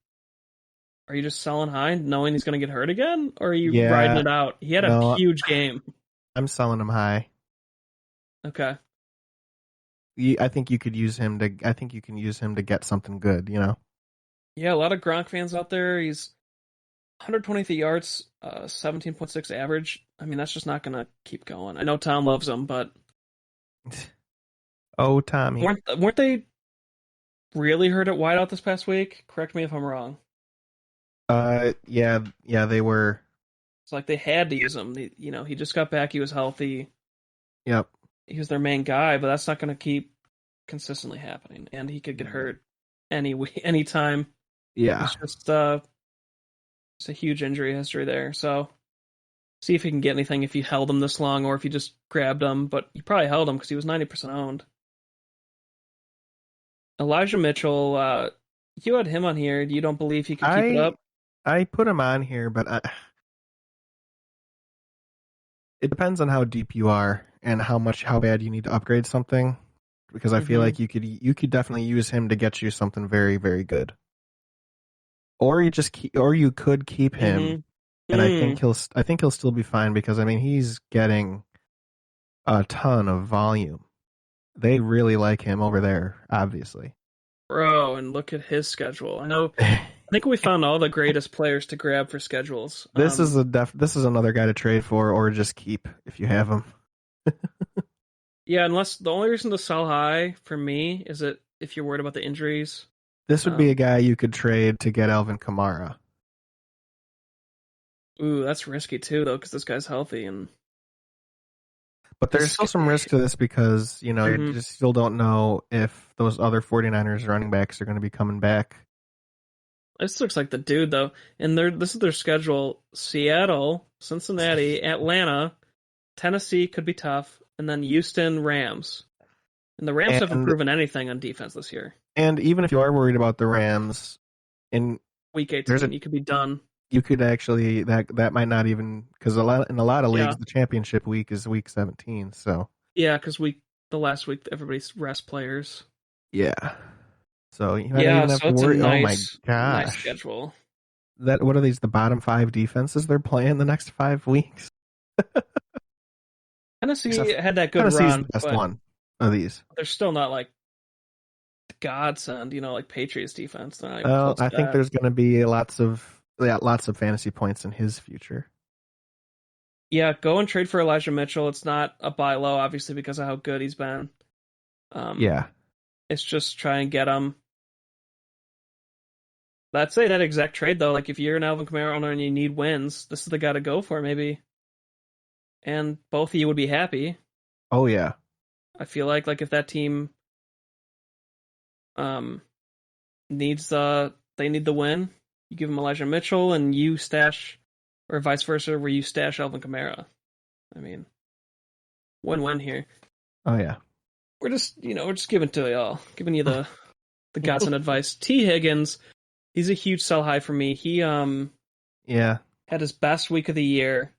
are you just selling high knowing he's going to get hurt again? Or are you riding Yeah. it out? He had a No, huge game. I'm selling him high. Okay. I think you could use him to. I think you can use him to get something good. Yeah, a lot of Gronk fans out there. He's 123 yards, 17.6 average. I mean, that's just not going to keep going. I know Tom loves him, but Oh, Tommy. weren't they really hurt at wideout this past week? Correct me if I'm wrong. Yeah, they were. It's like they had to use him. He just got back. He was healthy. Yep. He was their main guy, but that's not going to keep consistently happening. And he could get hurt anytime. Yeah. It's just it's a huge injury history there. So see if he can get anything if you held him this long or if you just grabbed him. But you probably held him because he was 90% owned. Elijah Mitchell, you had him on here. You don't believe he could keep it up? I put him on here, but it depends on how deep you are and how bad you need to upgrade something. Because I feel like you could definitely use him to get you something very, very good. Or you could keep him, and I think he'll still be fine because I mean he's getting a ton of volume. They really like him over there, obviously. Bro, and look at his schedule. I think we found all the greatest players to grab for schedules. This is another guy to trade for or just keep if you have him. Yeah, unless the only reason to sell high for me is that if you're worried about the injuries. This would be a guy you could trade to get Alvin Kamara. Ooh, that's risky too, though, because this guy's healthy. But there's still some risk to this because, you just still don't know if those other 49ers running backs are going to be coming back. This looks like the dude, though. And this is their schedule. Seattle, Cincinnati, Atlanta, Tennessee could be tough, and then Houston, Rams. And the Rams haven't proven anything on defense this year. And even if you are worried about the Rams, in week 18, you could be done. You could actually that might not even because in a lot of leagues the championship week is week 17. So yeah, because the last week everybody's rest players. Yeah. So you don't even have to worry. Oh my gosh! Nice schedule. What are these? The bottom 5 defenses they're playing the next 5 weeks. Tennessee had that good Tennessee's run. The best one of these. They're still not like godsend, like Patriots defense. I think there's going to be lots of fantasy points in his future. Yeah, go and trade for Elijah Mitchell. It's not a buy low, obviously, because of how good he's been. Yeah. It's just try and get him. Let's say that exact trade, though. Like, if you're an Alvin Kamara owner and you need wins, this is the guy to go for, maybe. And both of you would be happy. Oh, yeah. I feel like if that team needs they need the win, you give him Elijah Mitchell and you stash, or vice versa, where you stash Alvin Kamara. I mean, win-win here. Oh, yeah. We're just giving to y'all, giving you the Gaskin advice. T. Higgins, he's a huge sell high for me. He had his best week of the year,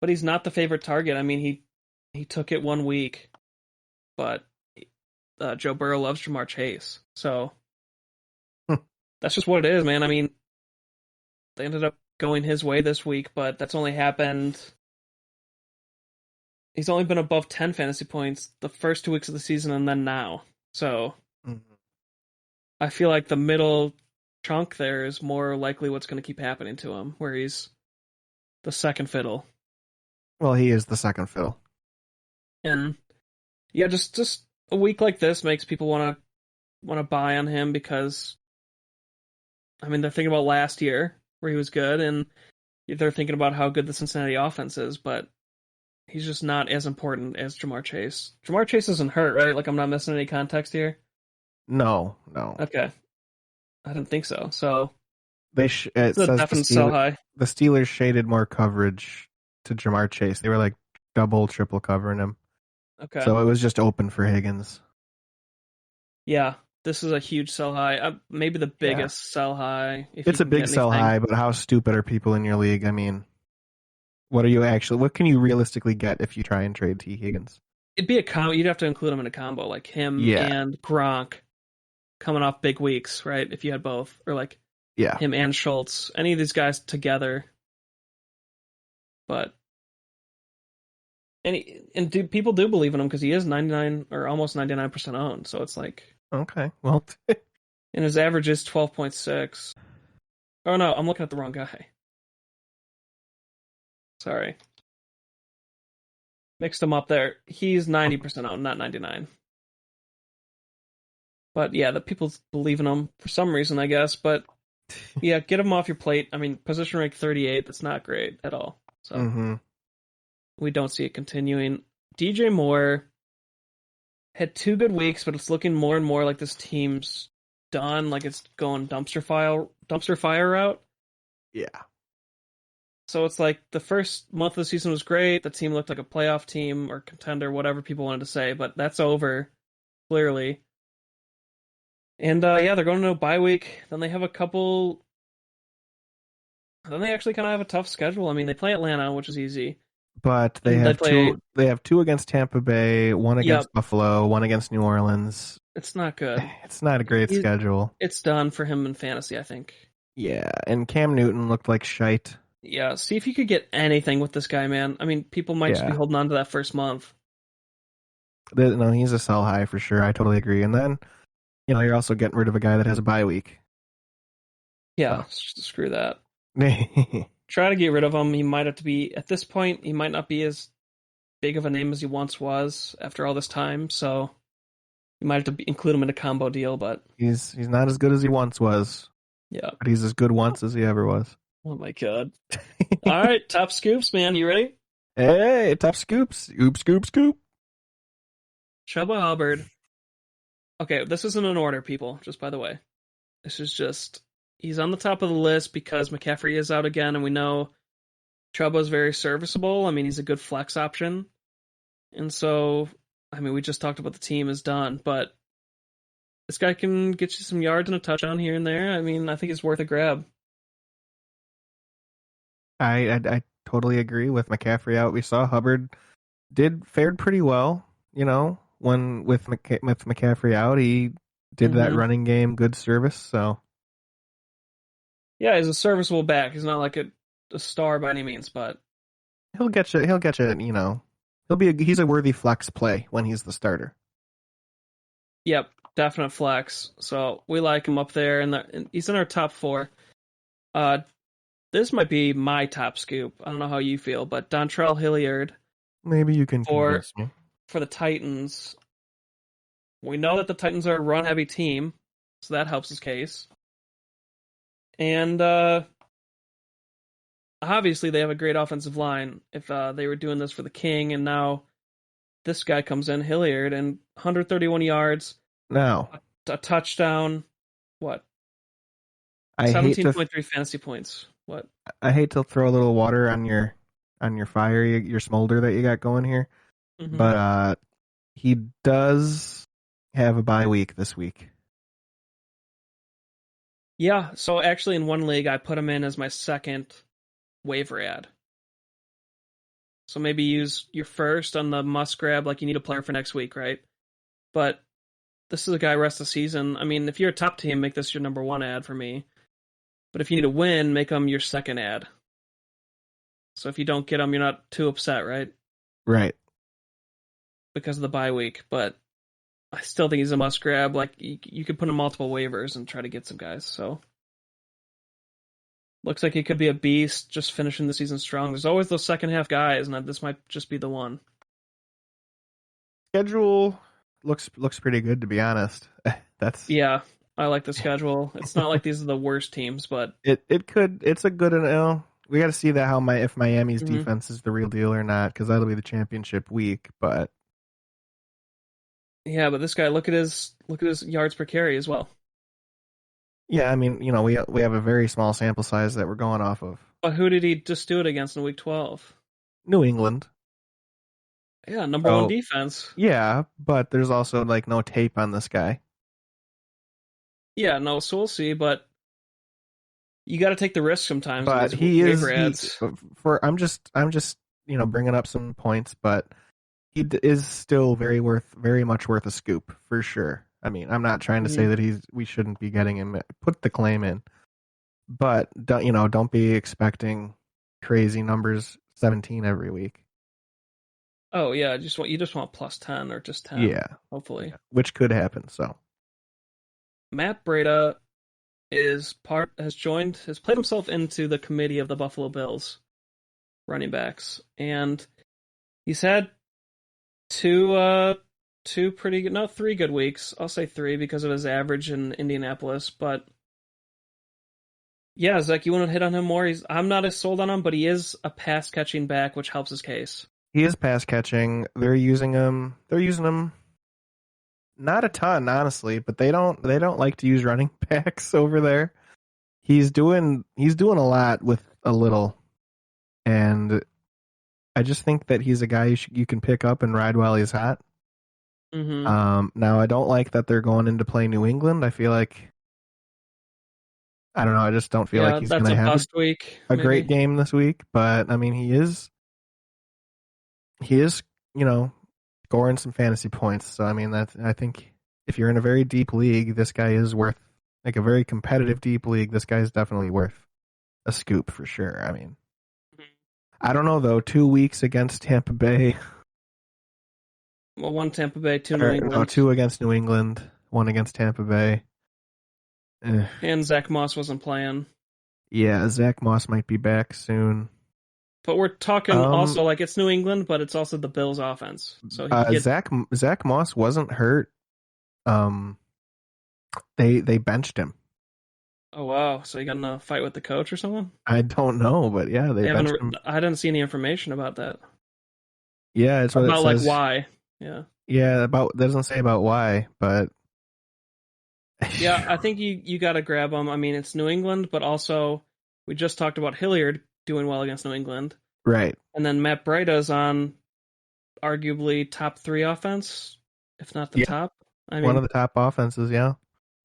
but he's not the favorite target. I mean, he took it 1 week, but Joe Burrow loves Jamar Chase, so that's just what it is, man. I mean, they ended up going his way this week, but that's only happened. He's only been above 10 fantasy points the first 2 weeks of the season and then now. So I feel like the middle chunk there is more likely what's going to keep happening to him, where he's the second fiddle. Well, he is the second fiddle. And yeah, just a week like this makes people want to buy on him because, I mean, they're thinking about last year where he was good, and they're thinking about how good the Cincinnati offense is, but he's just not as important as Jamar Chase. Jamar Chase isn't hurt, right? Like, I'm not missing any context here? No. Okay. I didn't think so. So it says sell high. The Steelers shaded more coverage to Jamar Chase. They were like double, triple covering him. Okay. So it was just open for Higgins. Yeah, this is a huge sell high. Maybe the biggest sell high. It's a big sell high, but how stupid are people in your league? I mean, what can you realistically get if you try and trade T. Higgins? It'd be a combo. You'd have to include him in a combo, like him and Gronk coming off big weeks, right? If you had both, or like him and Schultz, any of these guys together. But and people do believe in him because he is 99 or almost 99% owned. So it's like, Okay, well, and his average is 12.6. Oh no, I'm looking at the wrong guy. Sorry, mixed him up there. He's 90% owned, not 99. But yeah, the people believe in him for some reason, I guess. But yeah, get him off your plate. I mean, position rank 38. That's not great at all. So we don't see it continuing. DJ Moore had 2 good weeks, but it's looking more and more like this team's done. Like it's going dumpster fire route. yeah. So it's like the first month of the season was great. The team looked like a playoff team or contender, whatever people wanted to say. But that's over, clearly. And yeah, they're going to a bye week. Then they have a couple. Then they actually kind of have a tough schedule. I mean, they play Atlanta, which is easy. But they have two. They have 2 against Tampa Bay, 1 against Buffalo, 1 against New Orleans. It's not good. It's not a great schedule. It's done for him in fantasy, I think. Yeah, and Cam Newton looked like shite. Yeah, see if you could get anything with this guy, man. I mean, people might just be holding on to that first month. No, he's a sell high for sure. I totally agree. And then, you're also getting rid of a guy that has a bye week. Yeah, screw that. Try to get rid of him. He might have to be, at this point, he might not be as big of a name as he once was after all this time, so you might have to include him in a combo deal, but... He's not as good as he once was. Yeah. But he's as good once as he ever was. Oh my god. All right, top scoops, man. You ready? Hey, top scoops. Scoop. Chuba Hubbard. Okay, this isn't in order, people, just by the way. This is just... He's on the top of the list because McCaffrey is out again, and we know Chuba's very serviceable. I mean, he's a good flex option. And so, I mean, we just talked about the team is done, but this guy can get you some yards and a touchdown here and there. I mean, I think it's worth a grab. I totally agree with McCaffrey out. We saw Hubbard fared pretty well, when with McCaffrey out, he did that running game, good service, so... Yeah, he's a serviceable back. He's not like a star by any means, but he'll get you. He's a worthy flex play when he's the starter. Yep, definite flex. So we like him up there, and he's in our top 4. This might be my top scoop. I don't know how you feel, but Dontrell Hilliard. Maybe you can convince me. For the Titans. We know that the Titans are a run-heavy team, so that helps his case. And obviously they have a great offensive line if they were doing this for the King, and now this guy comes in, Hilliard, and 131 yards. Now. A touchdown. What? 17.3 fantasy points. What? I hate to throw a little water on your fire, your smolder that you got going here, but he does have a bye week this week. Yeah, so actually in one league, I put him in as my second waiver ad. So maybe use your first on the must grab, like you need a player for next week, right? But this is a guy rest of the season. I mean, if you're a top team, make this your number 1 ad for me. But if you need a win, make him your second ad. So if you don't get him, you're not too upset, right? Right. Because of the bye week, but I still think he's a must grab. Like you could put in multiple waivers and try to get some guys. So looks like he could be a beast, just finishing the season strong. There's always those second half guys, and this might just be the one. Schedule looks pretty good, to be honest. Yeah, I like the schedule. It's not like these are the worst teams, but it's a good. We got to see that if Miami's defense is the real deal or not, because that'll be the championship week. But yeah, but this guy, look at his yards per carry as well. Yeah, I mean, we have a very small sample size that we're going off of. But who did he just do it against in week 12? New England. Yeah, number 1 defense. Yeah, but there's also no tape on this guy. Yeah, no, so we'll see, but you got to take the risk sometimes. But I'm just bringing up some points, but he is still very much worth a scoop for sure. I mean, I'm not trying to say that we shouldn't be getting him. Put the claim in, but don't be expecting crazy numbers, 17 every week. Oh yeah, you just want plus 10 or just 10, Yeah, hopefully. yeah, which could happen. So Matt Breida has played himself into the committee of the Buffalo Bills running backs, and he's had two pretty good, no, 3 good weeks. I'll say 3 because of his average in Indianapolis, but yeah, Zach, you want to hit on him more? I'm not as sold on him, but he is a pass catching back, which helps his case. he is pass catching. They're using him. They're using him not a ton, honestly, but they don't like to use running backs over there. He's doing a lot with a little, and I just think that he's a guy you can pick up and ride while he's hot. Mm-hmm. Now I don't like that they're going in to play New England. I feel like I don't know. I just don't feel like Yeah, he's that's going a to have bust week, a great maybe. game this week. But I mean, he is scoring some fantasy points. So I mean, I think if you're in a very deep league, this guy is worth like a very competitive deep league. This guy is definitely worth a scoop for sure. I mean, I don't know though. 2 weeks against Tampa Bay, Well, 1 Tampa Bay, 2 New or no, England, two against New England, one against Tampa Bay. Eh. and Zach Moss wasn't playing. Yeah, Zach Moss might be back soon. But we're talking Um, also like it's New England, but it's also the Bills' offense, so he could get. Zach Moss wasn't hurt. Um, they benched him. Oh wow, so you got in a fight with the coach or something? I don't know, but yeah, they benched him. I didn't see any information about that. Yeah, it's what it About like says. why? Yeah. Yeah, about doesn't say about why, but Yeah, I think you got to grab them. I mean, it's New England, but also we just talked about Hilliard doing well against New England, right, and then Matt Breida's on arguably top 3 offense, if not the yeah, top. I one of mean, the top offenses. Yeah.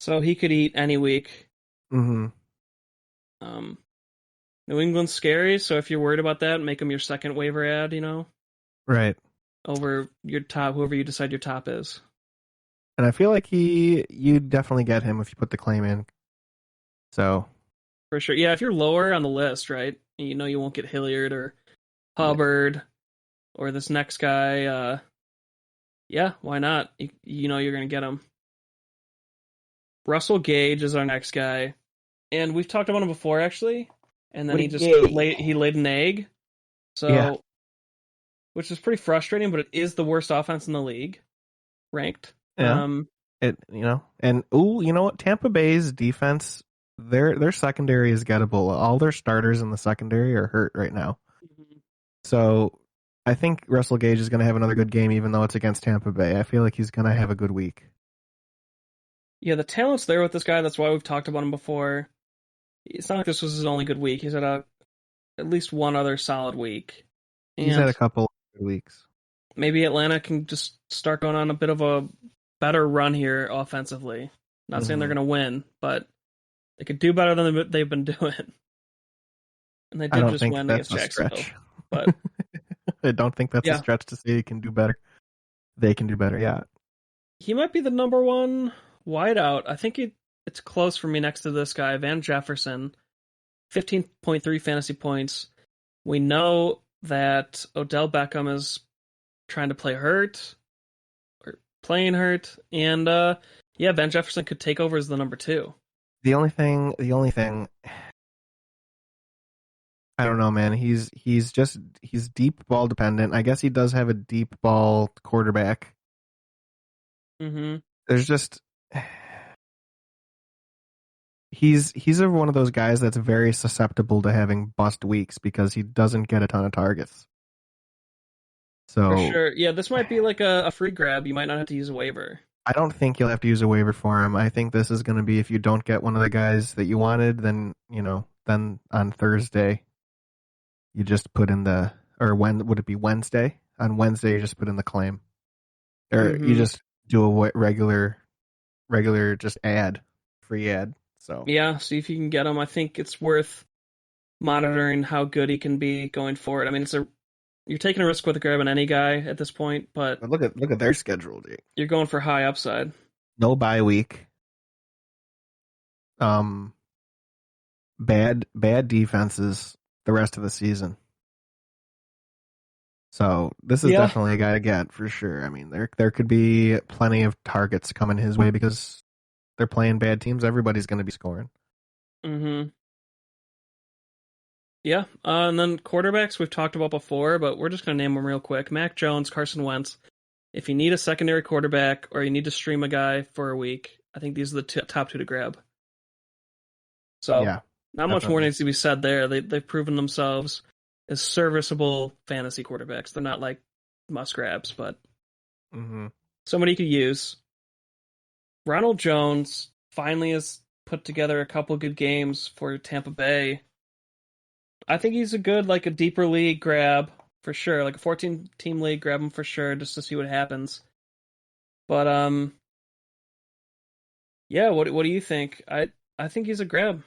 so he could eat any week. Hmm. Um, New England's scary, so if you're worried about that, make him your second waiver ad. Right, Over your top, whoever you decide your top is. and I feel like you definitely get him if you put the claim in. So For sure. Yeah, if you're lower on the list, right? You won't get Hilliard or yeah, Hubbard or this next guy. Yeah, why not? You know you're going to get him. Russell Gage is our next guy. And we've talked about him before, actually. And then what a he laid an egg. yeah, So, which is pretty frustrating, but it is the worst offense in the league, ranked. yeah. And you know what? Tampa Bay's defense, their secondary is gettable. All their starters in the secondary are hurt right now. So I think Russell Gage is going to have another good game, even though it's against Tampa Bay. I feel like he's going to have a good week. Yeah, the talent's there with this guy. That's why we've talked about him before. It's not like this was his only good week. He's had at least one other solid week. He's had a And couple of good weeks. maybe Atlanta can just start going on a bit of a better run here offensively. Not saying they're Hmm. going to win, but they could do better than they've been doing. And they I did don't just think win that's against a Jacksonville. stretch. But I don't think that's a yeah, stretch to say he can do better. They can do better, yeah. he might be the number one wideout. I think it's close for me next to this guy, Van Jefferson. 15.3 fantasy points. We know that Odell Beckham is trying to play hurt or playing hurt, and yeah, Van Jefferson could take over as the number 2. The only thing, I don't know, man. He's deep ball dependent. I guess he does have a deep ball quarterback. Mm-hmm. There's just he's one of those guys that's very susceptible to having bust weeks because he doesn't get a ton of targets. For So sure. Yeah, this might be like a free grab. You might not have to use a waiver. I don't think you'll have to use a waiver for him. I think this is going to be if you don't get one of the guys that you wanted, then on Thursday you just put in or when would it be Wednesday? On Wednesday you just put in the claim, or you Mm-hmm. just do a regular just free ad. So Yeah, see if you can get him. I think it's worth monitoring how good he can be going forward. I mean, you're taking a risk with grabbing any guy at this point, but but look at their schedule, dude. you're going for high upside. No bye week. Um, bad defenses the rest of the season. So this is Yeah. definitely a guy to get for sure. I mean, there could be plenty of targets coming his way because they're playing bad teams. Everybody's going to be scoring. Mm-hmm. Yeah. And then quarterbacks we've talked about before, but we're just going to name them real quick. Mac Jones, Carson Wentz. If you need a secondary quarterback or you need to stream a guy for a week, I think these are the top two to grab. So Yeah, not much more definitely. needs to be said there. They've proven themselves as serviceable fantasy quarterbacks. They're not like must grabs, but Mm-hmm. somebody you could use. Ronald Jones finally has put together a couple good games for Tampa Bay. I think he's a good, like a deeper league grab for sure. Like a 14-team league, grab him for sure just to see what happens. But yeah, what do you think? I think he's a grab.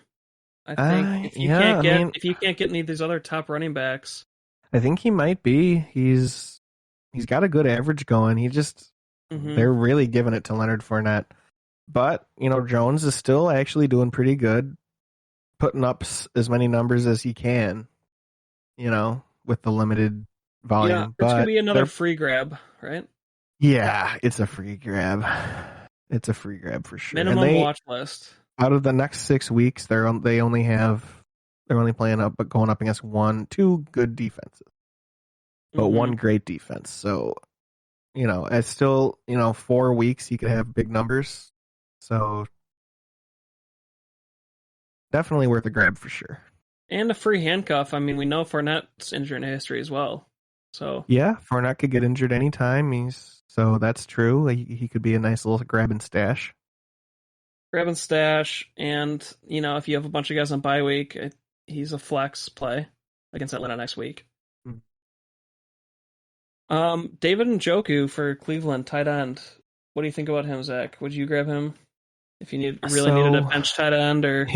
I think Yeah, I mean, if you can't get any of these other top running backs, I think he might be. He's got a good average going. hmm They're really giving it to Leonard Fournette. But, Jones is still actually doing pretty good, putting up as many numbers as he can, with the limited yeah, volume. it's gonna But be another free grab, right? yeah, it's a free grab. It's a free grab for sure. And Minimum watch list. out of the next 6 weeks, they're only playing up, but going up against two good defenses, but hmm one great defense. So, it's still, 4 weeks, he could have big numbers. So definitely worth a grab for sure. And a free handcuff. I mean, we know Fournette's injury history as well. So Yeah, Fournette could get injured anytime. So that's true. He could be a nice little grab and stash. grab and stash, and if you have a bunch of guys on bye week, he's a flex play against Atlanta next week. Mm. David Njoku for Cleveland, tight end. What do you think about him, Zach? Would you grab him if you needed a bench tight end, or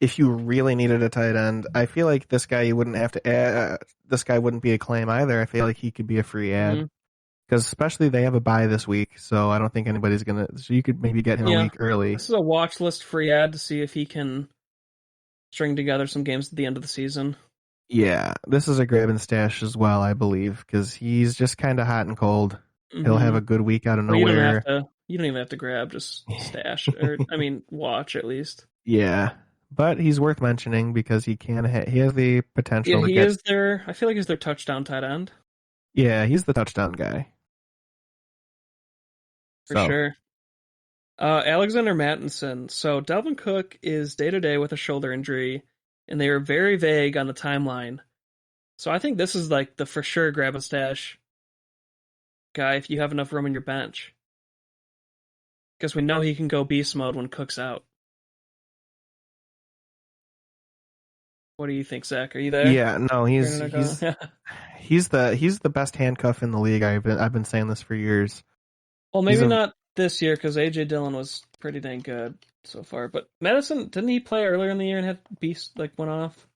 If you really needed a tight end, I feel like this guy you wouldn't have to add. This guy wouldn't be a claim either. I feel like he could be a free ad because especially they have a bye this week, so I don't think anybody's gonna. So you could maybe get him a week early. This is a watch list free ad to see if he can string together some games at the end of the season. Yeah, this is a grab and stash as well, I believe, because he's just kind of hot and cold. He'll have a good week out of nowhere. You don't even have to grab, just stash or watch at least. Yeah, but he's worth mentioning because he has the potential to get. I feel like he's their touchdown tight end. Yeah, he's the touchdown guy. For sure. Alexander Mattinson. So Dalvin Cook is day-to-day with a shoulder injury, and they are very vague on the timeline. So I think this is like the for sure grab and stash guy if you have enough room in your bench. Because we know he can go beast mode when Cook's out. What do you think, Zach? Are you there? Yeah, no, he's the best handcuff in the league. I've been saying this for years. Well, maybe not this year because AJ Dillon was pretty dang good so far. But Madison, didn't he play earlier in the year and had beast went off?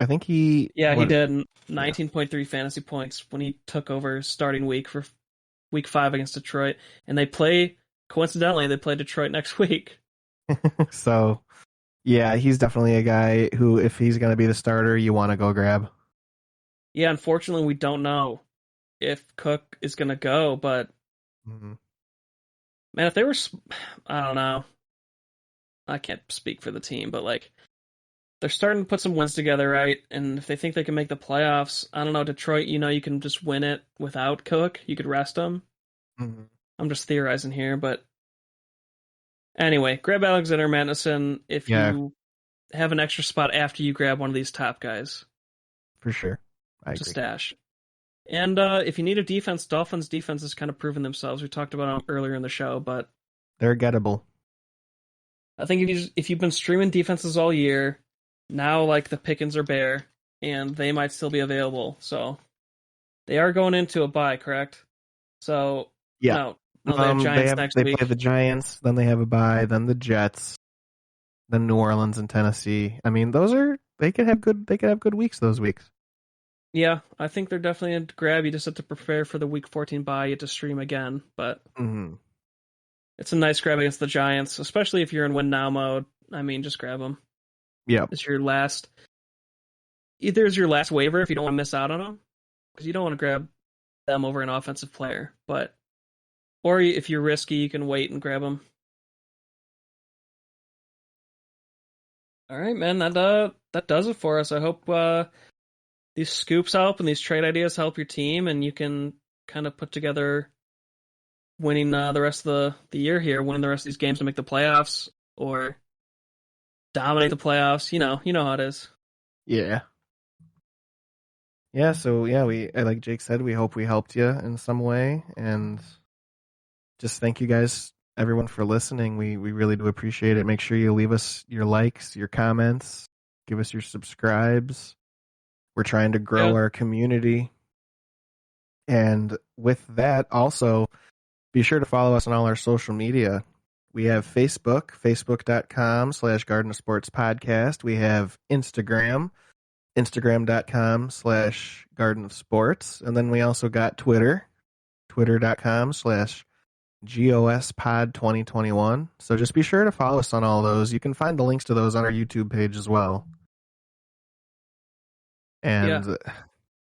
I think he. Yeah, he did. 19.3 fantasy points when he took over starting week for week 5 against Detroit, and coincidentally they play Detroit next week. So, yeah, he's definitely a guy who, if he's going to be the starter, you want to go grab. Yeah, unfortunately, we don't know if Cook is going to go, but man, if they were, I don't know. I can't speak for the team, but they're starting to put some wins together, right? And if they think they can make the playoffs, I don't know, Detroit, you can just win it without Cook. You could rest him. Mm-hmm. I'm just theorizing here, but anyway, grab Alexander Madison if you have an extra spot after you grab one of these top guys. For sure. I agree. To stash. And if you need a defense, Dolphins defense has kind of proven themselves. We talked about them earlier in the show, but they're gettable. I think if you've been streaming defenses all year, now the pickings are bare, and they might still be available. So they are going into a bye, correct? So yeah, no, they have Giants next week. They play the Giants, then they have a bye, then the Jets, then New Orleans and Tennessee. I mean, they could have good weeks those weeks. Yeah, I think they're definitely a grab. You just have to prepare for the Week 14 bye. You have to stream again, but it's a nice grab against the Giants, especially if you're in win now mode. I mean, just grab them. Yeah, It's your last. Either is your last waiver if you don't want to miss out on them, because you don't want to grab them over an offensive player. But or if you're risky, you can wait and grab them. All right, man. That does it for us. I hope these scoops help and these trade ideas help your team, and you can kind of put together winning the rest of the year here, winning the rest of these games to make the playoffs or dominate the playoffs. You know how it is. Yeah. Yeah, so yeah, like Jake said, we hope we helped you in some way, and just thank you guys, everyone, for listening. We really do appreciate it. Make sure you leave us your likes, your comments, give us your subscribes. We're trying to grow our community. And with that, also, be sure to follow us on all our social media. We have Facebook, facebook.com/Garden of Sports Podcast. We have Instagram, instagram.com/Garden of Sports. And then we also got Twitter, twitter.com/GOSPod2021. So just be sure to follow us on all those. You can find the links to those on our YouTube page as well. And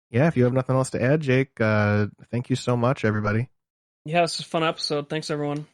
yeah, if you have nothing else to add, Jake, thank you so much, everybody. Yeah, this is a fun episode. Thanks, everyone.